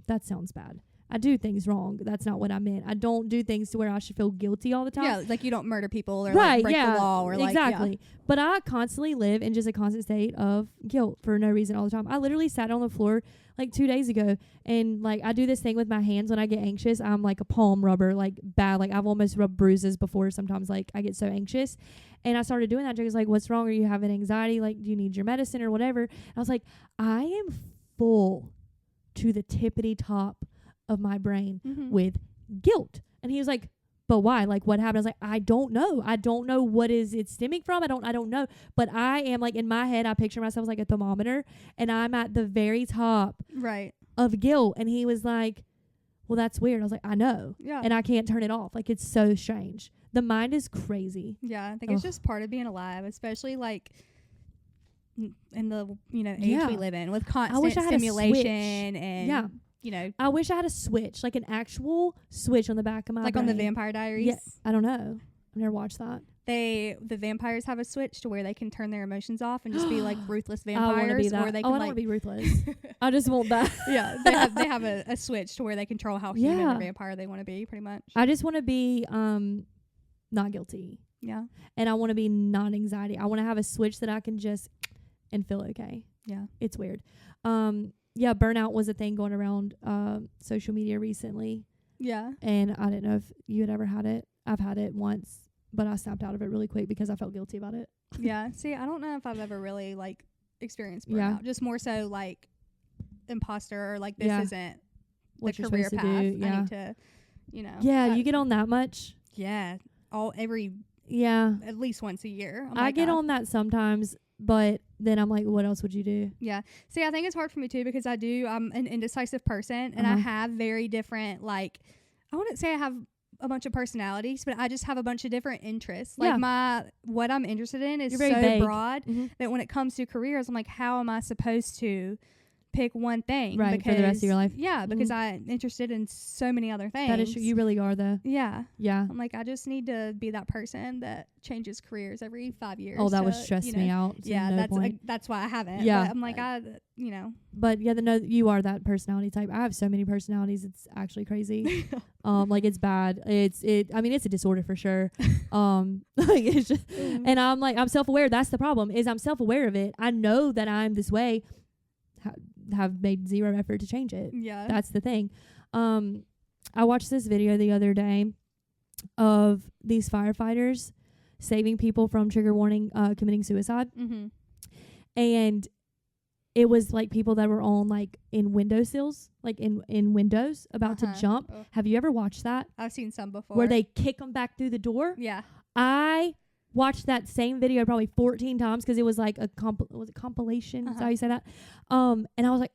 that sounds bad. I do things wrong. That's not what I meant. I don't do things to where I should feel guilty all the time. Yeah, like you don't murder people or right, like break the law or exactly. like But I constantly live in just a constant state of guilt for no reason all the time. I literally sat on the floor like 2 days ago, and like I do this thing with my hands when I get anxious. I'm like a palm rubber, like bad. Like I've almost rubbed bruises before. Sometimes like I get so anxious, and I started doing that. Jake was like, "What's wrong? Are you having anxiety? Like, do you need your medicine or whatever?" And I was like, "I am full to the tippity top of my brain with guilt." And he was like, "But why? Like, what happened?" I was like, "I don't know. I don't know what is it stemming from. I don't know." But I am like, in my head, I picture myself as like a thermometer, and I'm at the very top of guilt. And he was like, "Well, that's weird." I was like, "I know." Yeah. And I can't turn it off. Like, it's so strange. The mind is crazy. Yeah, I think it's just part of being alive, especially like in the age we live in with constant stimulation and I wish I had a switch, like an actual switch on the back of my like brain. on the Vampire Diaries. Yeah, I don't know. I've never watched that. The vampires have a switch to where they can turn their emotions off and just be like ruthless vampires. I want to be that. Or they I can don't want to be ruthless. I just want that. Yeah, they have a switch to where they control how human or vampire they want to be, pretty much. I just want to be not guilty. Yeah. And I want to be non-anxiety. I want to have a switch that I can just and feel okay. Yeah. It's weird. Yeah, burnout was a thing going around social media recently. Yeah. And I didn't know if you had ever had it. I've had it once, but I snapped out of it really quick because I felt guilty about it. Yeah. See, I don't know if I've ever really like experienced burnout. Yeah. Just more so like imposter or like this isn't what the you're career supposed path. to do. Yeah. I need to, Yeah, you get on that much. Yeah. At least once a year. I get on that sometimes, but then I'm like, what else would you do? Yeah. See, I think it's hard for me too because I'm an indecisive person and I have very different, like, I wouldn't say I have a bunch of personalities, but I just have a bunch of different interests. Like what I'm interested in is so vague. broad that when it comes to careers, I'm like, how am I supposed to pick one thing for the rest of your life? Yeah, because I'm interested in so many other things. That is true. You really are, though. Yeah. Yeah. I'm like, I just need to be that person that changes careers every 5 years. Oh, that would stress me out. Yeah, that's why I haven't. Yeah. But I'm like, But yeah, you are that personality type. I have so many personalities. It's actually crazy. Like it's bad. It's a disorder for sure. Like it's just, and I'm self-aware. That's the problem is I'm self-aware of it. I know that I'm this way. Have made zero effort to change it. Yeah. That's the thing. I watched this video the other day of these firefighters saving people from trigger warning committing suicide. And it was like people that were on like in windowsills, like in windows about to jump. Have you ever watched that? I've seen some before. Where they kick them back through the door? Yeah. I watched that same video probably 14 times because it was like a compilation. Is that how you say that? And I was like,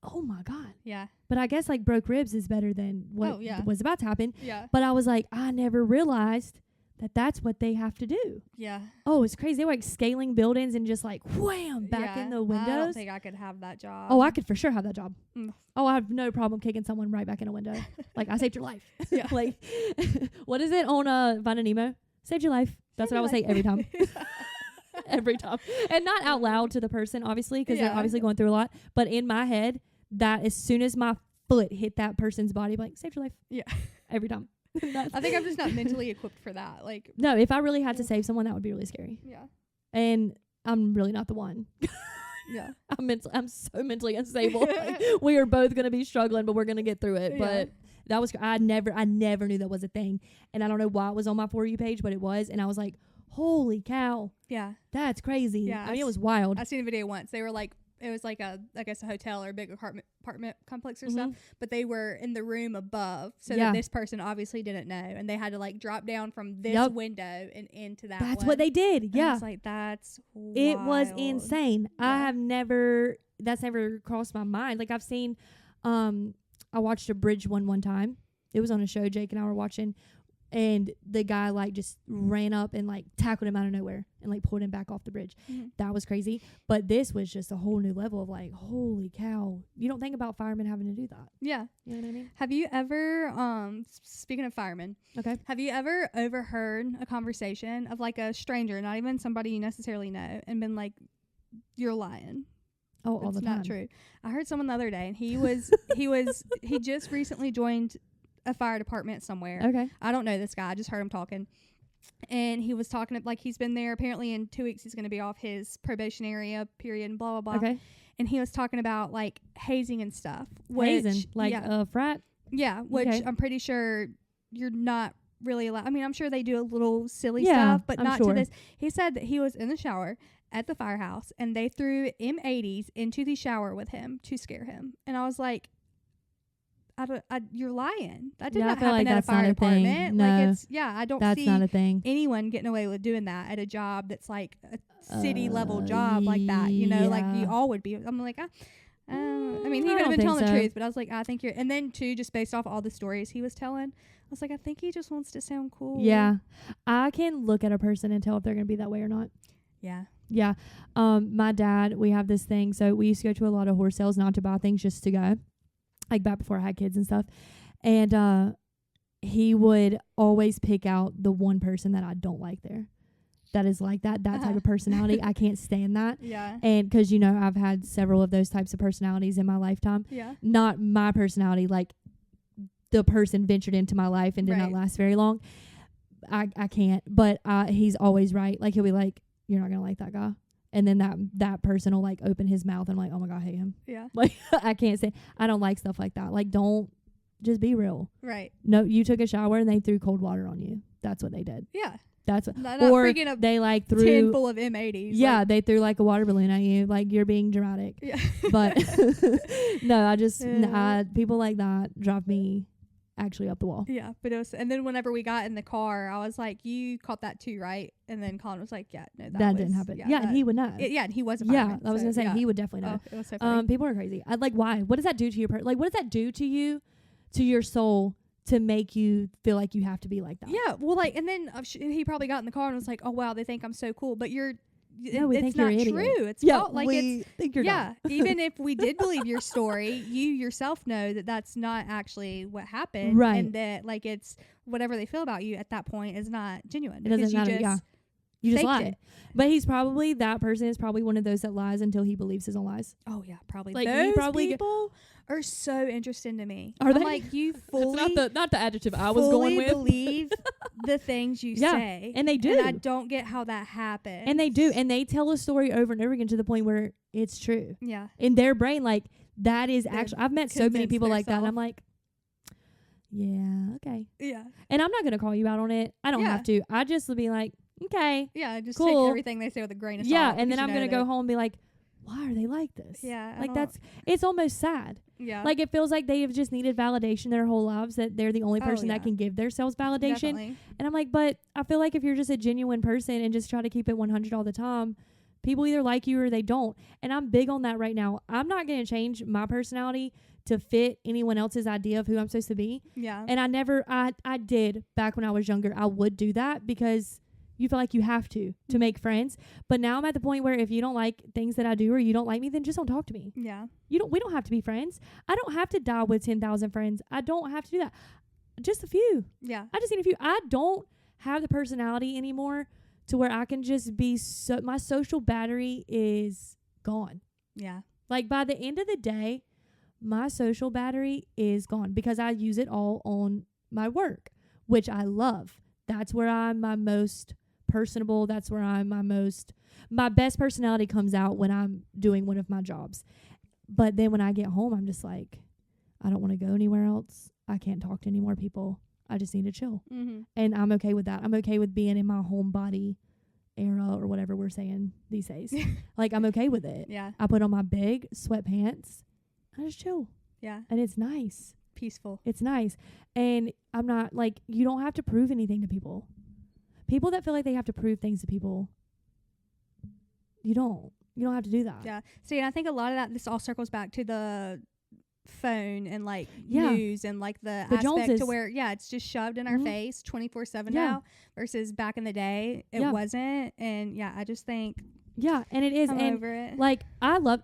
oh my God. Yeah. But I guess like broke ribs is better than what was about to happen. Yeah. But I was like, I never realized that that's what they have to do. Yeah. Oh, it's crazy. They were like scaling buildings and just like wham back in the windows. I don't think I could have that job. Oh, I could for sure have that job. Oh, I have no problem kicking someone right back in a window. Like I saved your life. Yeah. Like what is it on Finding Nemo? Saved your life. That's what I would say every time. Every time. And not out loud to the person, obviously, because they're obviously going through a lot. But in my head, that as soon as my foot hit that person's body, I'm like, saved your life. Yeah. Every time. I think I'm just not mentally equipped for that. Like, no, if I really had to save someone, that would be really scary. Yeah. And I'm really not the one. Yeah. I'm so mentally unstable. Like, we are both going to be struggling, but we're going to get through it. But that was, I never knew that was a thing. And I don't know why it was on my For You page, but it was. And I was like, holy cow. Yeah. That's crazy. Yeah. I mean, it was wild. I seen a video once. They were like, it was like a hotel or a big apartment complex or stuff, but they were in the room above, so that this person obviously didn't know, and they had to like drop down from this window and into that. That's what they did. And I was like, that's wild. It was insane. Yeah. That's never crossed my mind. Like I've seen, I watched a bridge one time. It was on a show Jake and I were watching. And the guy like just ran up and like tackled him out of nowhere and like pulled him back off the bridge. That was crazy. But this was just a whole new level of like, holy cow. You don't think about firemen having to do that. Yeah. You know what I mean? Have you ever, speaking of firemen, have you ever overheard a conversation of like a stranger, not even somebody you necessarily know, and been like, you're lying? Oh, all That's the time. not true. I heard someone the other day, and he just recently joined a fire department somewhere. Okay. I don't know this guy. I just heard him talking. And he was talking like he's been there. Apparently in 2 weeks he's going to be off his probationary period and blah, blah, blah. Okay. And he was talking about like hazing and stuff. Hazing, like yeah, a frat. yeah, which Okay. I'm pretty sure you're not really allowed. I mean, I'm sure they do a little silly Yeah, stuff, but I'm not sure. to this. He said that he was in the shower at the firehouse and they threw M80s into the shower with him to scare him. And I was like, you're lying. That did Yeah, I not feel happen like at a that's fire not a thing. department. No, like I don't That's see not a thing. anyone getting away with doing that at a job that's like a city level job like that. You know, like you yeah. all would be. I'm like, I mean, he I could have don't been telling think the so. truth, but I was like, I think you're. And then too, just based off all the stories he was telling, I was like, I think he just wants to sound cool. Yeah. I can look at a person and tell if they're going to be that way or not. Yeah. Yeah. My dad, we have this thing. So we used to go to a lot of horse sales, not to buy things, just to go. Like back before I had kids and stuff. And he would always pick out the one person that I don't like there. That is like that type of personality. I can't stand that. Yeah. And because, you know, I've had several of those types of personalities in my lifetime. Yeah. Not my personality, like the person ventured into my life and did not Right. last very long. I can't. But he's always right. Like, he'll be like, you're not going to like that guy. And then that person will, like, open his mouth. And I'm like, oh, my God, I hate him. Yeah. Like, I can't say. I don't like stuff like that. Like, don't. Just be real. Right. No, you took a shower and they threw cold water on you. That's what they did. Yeah. That's what. Not Or freaking a they, like, tin threw. full of M80s. Yeah, Like, they threw, like, a water balloon at you. Like, you're being dramatic. yeah. But no, I just Yeah. people like that drive me actually up the wall. Yeah, but it was, and then whenever we got in the car, I was like, "You caught that too, right?" And then Colin was like, "Yeah, no, That was, didn't happen. Yeah, Yeah, and that- he would know. yeah, and he was a Yeah, fireman, I was so, gonna say yeah. he would definitely know. Oh, it was so funny. People are crazy. I'd like, why? What does that do to your like? What does that do to you, to your soul, to make you feel like you have to be like that? Yeah, well, like, and then he probably got in the car and was like, "Oh wow, they think I'm so cool," but No, we it's think not you're an idiot. true. It's Yeah, false. Like we think you're yeah. dumb. Even if we did believe your story, you yourself know that that's not actually what happened, Right. And that like it's whatever they feel about you at that point is not genuine. It doesn't because matter. You just Yeah, you just faked lie. it. But that person is probably one of those that lies until he believes his own lies. Oh yeah, probably. Like, he those probably people are so interesting to me. Are I'm they? like, you fully not the adjective I was fully going with. believe the things you Yeah, say, and they do. And I don't get how that happens. And they do. And they tell a story over and over again to the point where it's true. Yeah. In their brain, like, that is They've actually, I've met so many convinced people like that. And theirself. I'm like, yeah, okay. Yeah. And I'm not going to call you out on it. I don't Yeah. have to. I just will be like, okay. Yeah. Just Cool. take everything they say with a grain of salt. Yeah. And then because I'm you going to know go home and be like, why are they like this? Yeah, I Like, don't- it's almost sad. Yeah. Like, it feels like they have just needed validation their whole lives, that they're the only Oh, person yeah. that can give themselves validation. Definitely. And I'm like, but I feel like if you're just a genuine person and just try to keep it 100 all the time, people either like you or they don't. And I'm big on that right now. I'm not going to change my personality to fit anyone else's idea of who I'm supposed to be. Yeah. And I did back when I was younger. I would do that because you feel like you have to make friends. But now I'm at the point where if you don't like things that I do or you don't like me, then just don't talk to me. Yeah. We don't have to be friends. I don't have to die with 10,000 friends. I don't have to do that. Just a few. Yeah. I just need a few. I don't have the personality anymore to where I can just be my social battery is gone. Yeah. Like, by the end of the day, my social battery is gone because I use it all on my work, which I love. That's where I'm my most personable. That's where I'm my best personality comes out when I'm doing one of my jobs. But then when I get home, I'm just like, I don't want to go anywhere else. I can't talk to any more people. I just need to chill. Mm-hmm. And I'm okay with that. I'm okay with being in my homebody era or whatever we're saying these days. Like, I'm okay with it. Yeah. I put on my big sweatpants. I just chill. Yeah. And it's nice. Peaceful. It's nice. And I'm not, like, you don't have to prove anything to people. People that feel like they have to prove things to people, you don't have to do that. Yeah. See, and I think a lot of that, this all circles back to the phone and like Yeah. news and like the aspect Joneses. to where it's just shoved in our Mhm. face 24/7 Yeah. now versus back in the day it Yeah. wasn't. And I just think Yeah, and it is. I'm And over it. like,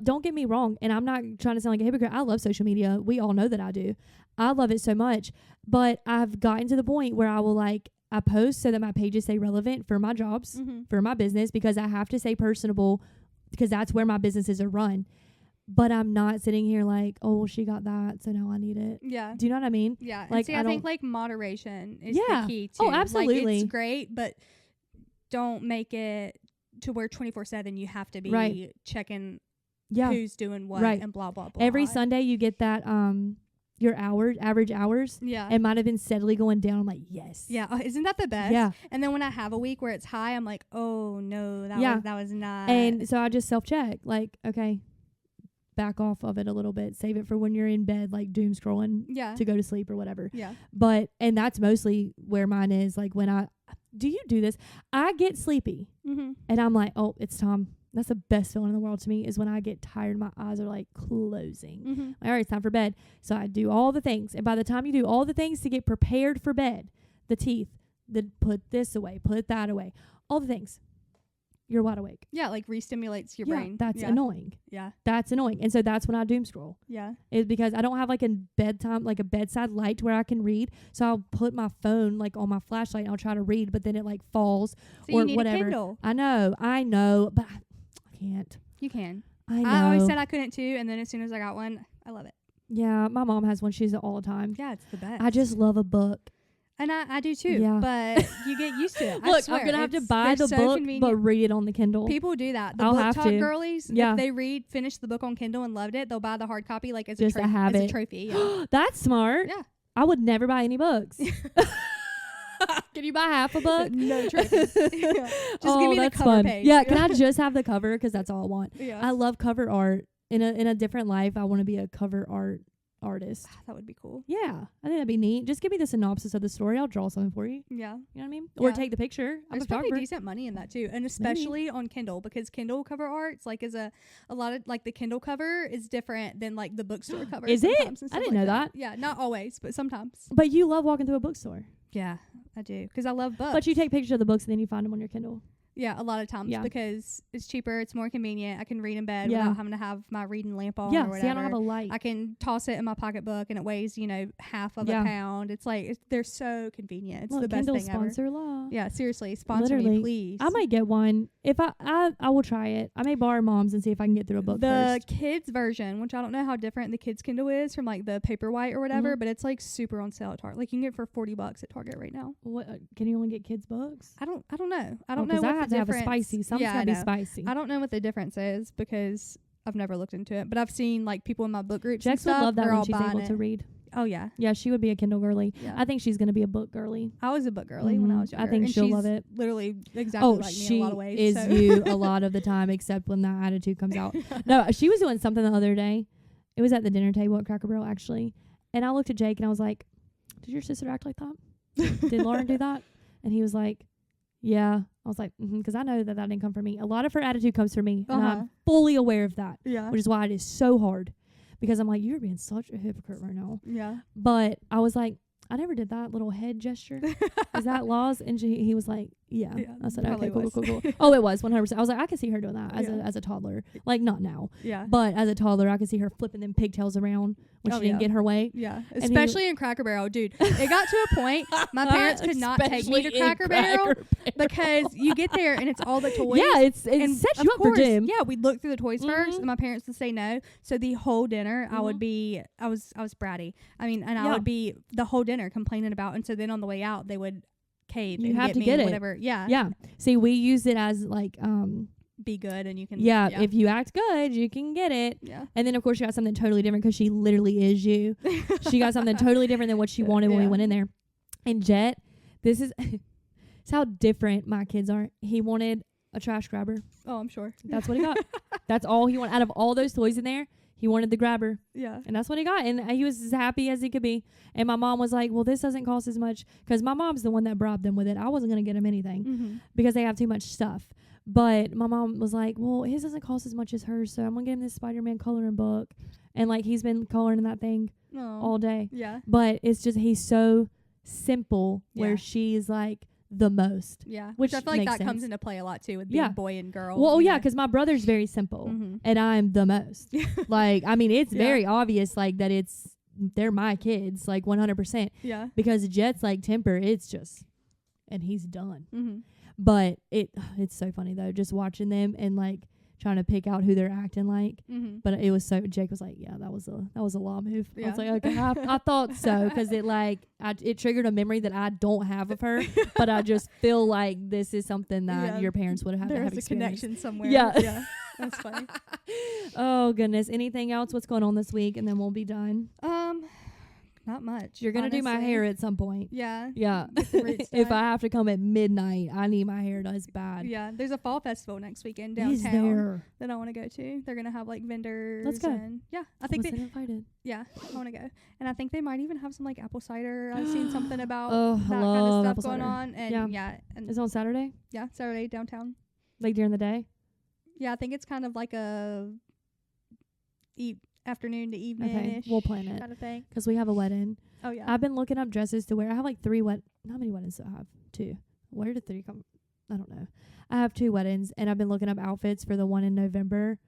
don't get me wrong, and I'm not trying to sound like a hypocrite. I love social media. We all know that I do. I love it so much. But I've gotten to the point where I post so that my pages stay relevant for my jobs, Mm-hmm. for my business, because I have to stay personable because that's where my businesses are run. but I'm not sitting here like, oh, well, she got that, so now I need it. Yeah. Do you know what I mean? Yeah. Like, and see, I think like moderation is Yeah. the key too. Oh, absolutely. Like, it's great, but don't make it to where 24/7 you have to be Right. checking Yeah. who's doing what Right. and blah blah blah. Every Sunday you get that your average hours. Yeah. It might have been steadily going down. I'm like, yes. Yeah. Isn't that the best? Yeah. And then when I have a week where it's high, I'm like, oh no, that was not. And so I just self-check, like, okay, back off of it a little bit. Save it for when you're in bed, like doom scrolling to go to sleep or whatever. Yeah. And that's mostly where mine is. Like do you do this? I get sleepy and I'm like, oh, it's time. That's the best feeling in the world to me is when I get tired. My eyes are like closing. All right, it's time for bed. So I do all the things. And by the time you do all the things to get prepared for bed, the teeth, put this away, put that away, all the things, you're wide awake. Yeah, like re-stimulates your brain. That's annoying. Yeah. That's annoying. And so that's when I doom scroll. Yeah. Is because I don't have like a bedtime, like a bedside light where I can read. So I'll put my phone like on my flashlight and I'll try to read, but then it like falls so or you need whatever. A Kindle. I know, but I can't. You can. I know. I always said I couldn't too, and then as soon as I got one, I love it. Yeah, my mom has one. She uses it all the time. Yeah, it's the best. I just love a book. And I do too. Yeah. But you get used to it. I Look, swear, I'm gonna have to buy the so book, convenient. but read it on the Kindle. People do that. The I'll book have talk to. girlies, Yeah. if they finish the book on Kindle and loved it, they'll buy the hard copy like as Just a to have as it. a trophy. Yeah. That's smart. Yeah. I would never buy any books. Can you buy half a book? No trophies. Yeah. Just give me the that's cover fun. page. Yeah, can I just have the cover? Because that's all I want. Yeah. I love cover art. In a different life, I want to be a cover art artist. That would be cool. Yeah, I think that'd be neat. Just give me the synopsis of the story. I'll draw something for you. Yeah. You know what I mean? Or Yeah. take the picture. I'm There's a probably photographer. decent money in that too, and especially on Kindle, because Kindle cover arts like is a lot of like the Kindle cover is different than like the bookstore cover. Is it? sometimes and I stuff didn't like know that. Yeah, not always, but sometimes. But you love walking through a bookstore. Yeah, I do because I love books. But you take pictures of the books and then you find them on your Kindle. Yeah, a lot of times Yeah. because it's cheaper, it's more convenient. I can read in bed Yeah. without having to have my reading lamp on or Yeah, whatever. see, I don't have a light. I can toss it in my pocketbook and it weighs, half of a pound. It's like they're so convenient. It's Look, the best Kindle thing ever. sponsor law. Yeah, seriously, sponsor Literally. me, please. I might get one. If I will try it. I may borrow Mom's and see if I can get through a book the first. kids version, which I don't know how different the kids Kindle is from like the Paperwhite or whatever, Mhm. but it's like super on sale at Target. Like you can get it for $40 at Target right now. What can you only get kids books? I don't know. I Oh, don't know 'cause what I the have to have a difference. spicy. Something's Yeah, I gotta be know. spicy. I don't know what the difference is because I've never looked into it, but I've seen like people in my book groups and Jax would stuff. love that they're when all she's buying able to it. read. Oh yeah, Yeah, she would be a Kindle girly. yeah. I think she's gonna be a book girly. I was a book girly when I Mhm. was I younger. think and she'll she's love it. Literally exactly like me she in a lot of ways. is so. you a lot of the time, except when that attitude comes out. No, she was doing something the other day. It was at the dinner table at Cracker Barrel, actually. And I looked at Jake and I was like, did your sister act like that? Did Lauren do that? And he was like, yeah. I was like, because I know that didn't come from me. A lot of her attitude comes from me. And I'm fully aware of that, Yeah. which is why it is so hard. Because I'm like, you're being such a hypocrite right now. Yeah. But I was like, I never did that little head gesture. Is that laws? And he was like, yeah. I said, okay, probably cool. Oh, it was 100%. I was like, I could see her doing that as a toddler. Like, not now. Yeah. But as a toddler, I could see her flipping them pigtails around when she didn't get her way. Yeah. And Especially in Cracker Barrel. Dude, it got to a point my parents could not take me to Cracker Barrel because you get there and it's all the toys. Yeah, it and sets of you up for course, gym. Yeah, we'd look through the toys first Mhm. and my parents would say no. So the whole dinner I was bratty. I mean, and I would be the whole dinner complaining about, and so then on the way out they would cave You and have get to me get it. whatever. Yeah. Yeah. See, we use it as like, Be good and you can if you act good, you can get it. Yeah. And then, of course, she got something totally different because she literally is you. She got something totally different than what she wanted when we went in there. And Jet, this is it's how different my kids are. He wanted a trash grabber. Oh, I'm sure. That's what he got. That's all he wanted. Out of all those toys in there, he wanted the grabber. Yeah. And that's what he got. And he was as happy as he could be. And my mom was like, well, this doesn't cost as much. Because my mom's the one that bribed them with it. I wasn't going to get him anything Mm-hmm. because they have too much stuff. But my mom was like, well, his doesn't cost as much as hers, so I'm going to get him this Spider-Man coloring book. And, like, he's been coloring in that thing all day. Yeah. But it's just he's so simple where Yeah. she's, like, the most. Yeah. Which I feel like makes that comes sense. into play a lot, too, with being Yeah. boy and girl. Well, you yeah, know. because my brother's very simple, Mhm. and I'm the most. Like, I mean, it's Yeah. very obvious, like, that they're my kids, like, 100%. Yeah. Because Jet's, like, temper, it's just, and he's done. Mm-hmm. But it's so funny though, just watching them and like trying to pick out who they're acting like. Mm-hmm. But it was so, Jake was like, yeah, that was a law move. I Yeah. was like, okay, I thought so, because it triggered a memory that I don't have of her, but I just feel like this is something that your parents would have to have There's a connection somewhere. Yeah. Yeah. That's funny. Oh goodness. Anything else? What's going on this week? And then we'll be done. Not much. You're going to do my hair at some point. Yeah. Yeah. If I have to come at midnight, I need my hair done bad. Yeah. There's a fall festival next weekend Is downtown there? that I want to go to. They're going to have like vendors. Let's go. And I think Wasn't invited. I want to go. And I think they might even have some like apple cider. I've seen something about Oh, that I kind of love stuff apple going cider. on. And and Is it on Saturday? yeah, Saturday downtown. Like during the day? Yeah, I think it's kind of like a afternoon to evening-ish. Okay, we'll plan it. Kind of thing. Because we have a wedding. Oh, yeah. I've been looking up dresses to wear. I have like 3 how many weddings do I have? 2. Where did 3 come? I don't know. I have 2 weddings, and I've been looking up outfits for the one in November.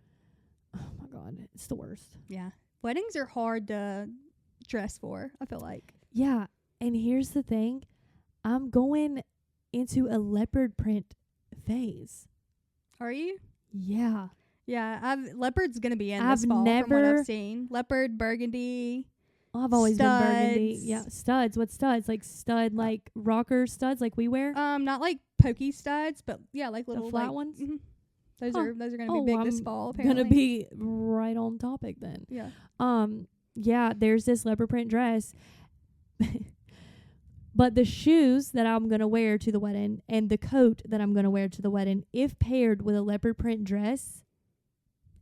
Oh my God, it's the worst. Yeah. Weddings are hard to dress for, I feel like. Yeah, and here's the thing. I'm going into a leopard print phase. Are you? Yeah. Yeah, leopard's gonna be in I've this fall from what never- I've seen. Leopard, burgundy. I've always been burgundy. Studs. Yeah, studs. What studs? Like stud, like rocker studs, like we wear. Not like pokey studs, but yeah, like little flat like, ones? mhm. Those Huh. are gonna be big this I'm fall. Apparently, Gonna be right on topic then. yeah. Yeah, there's this leopard print dress. But the shoes that I'm going to wear to the wedding and the coat that I'm going to wear to the wedding, if paired with a leopard print dress,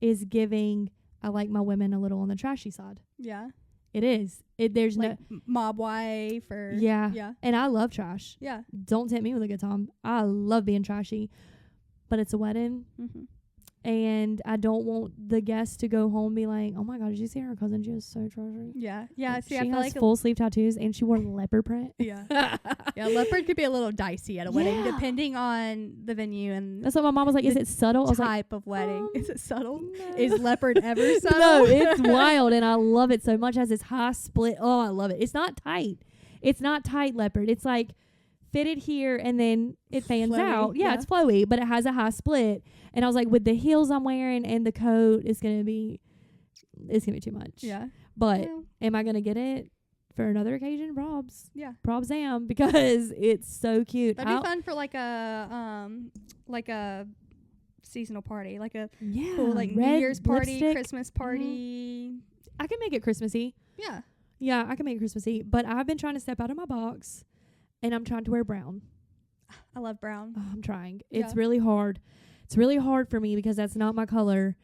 is giving, I like my women a little on the trashy side. Yeah. It is. There's Like mob wife or Yeah. Yeah. And I love trash. Yeah. Don't tempt me with a good time. I love being trashy. But it's a wedding. Mm-hmm. And I don't want the guests to go home and be like, oh my God, did you see her cousin? She was so trashy. Yeah. Yeah. Like, See, she I feel has like full sleeve tattoos and she wore leopard print. yeah. Yeah, leopard could be a little dicey at a wedding, Yeah. depending on the venue and That's what my mom was like. Is The it subtle? I was like, type of wedding. Is it subtle? no. Is leopard ever subtle? No, it's wild, and I love it so much. It has this high split. Oh, I love it. It's not tight. It's not tight leopard. It's like fitted here, and then it fans Flowy, out. Yeah, yeah. it's flowy, but it has a high split. And I was like, with the heels I'm wearing and the coat, it's gonna be too much. Yeah. But Well, am I gonna get it for another occasion? yeah. Probs am, because it's so cute. That'd be fun for like a seasonal party, like a Yeah, cool like New red Year's party, lipstick. Christmas party. I can make it Christmassy. Yeah. Yeah, I can make it Christmassy. But I've been trying to step out of my box, and I'm trying to wear brown. I love brown. Oh, I'm trying. Yeah. It's really hard. It's really hard for me because that's not my color,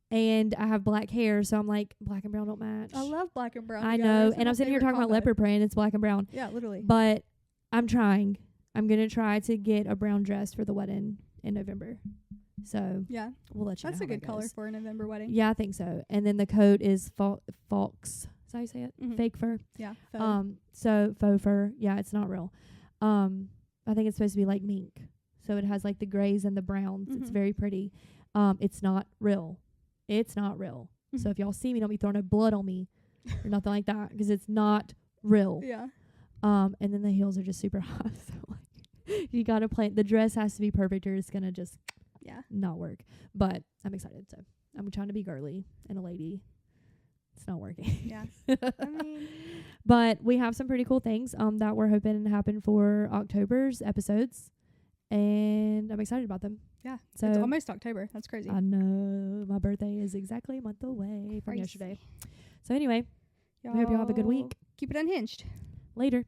and I have black hair, so I'm like, black and brown don't match. I love black and brown. I together. know, It's and my I'm sitting here favorite talking about combo. leopard print. It's black and brown, Yeah, literally. but I'm trying. I'm gonna try to get a brown dress for the wedding in November. So Yeah, we'll let you know. that's a how good that color goes. for a November wedding. Yeah, I think so. And then the coat is fox. Is that how you say it? Mhm. Fake fur. Yeah. faux. So faux fur. Yeah, it's not real. I think it's supposed to be like mink. So it has like the grays and the browns. It's Mhm. very pretty. It's not real. It's not real. So Mhm. if y'all see me, don't be throwing no blood on me or nothing like that, because it's not real. Yeah. And then the heels are just super high. So like, you gotta play. The dress has to be perfect, or it's gonna just Yeah. not work. But I'm excited. So I'm trying to be girly and a lady. It's not working. Yeah. I mean, But we have some pretty cool things that we're hoping to happen for October's episodes, and I'm excited about them. yeah. So It's almost October. That's crazy. I know my birthday is exactly a month away from Crazy. yesterday. So anyway, we hope you all have a good Y'all week. Keep it unhinged. Later.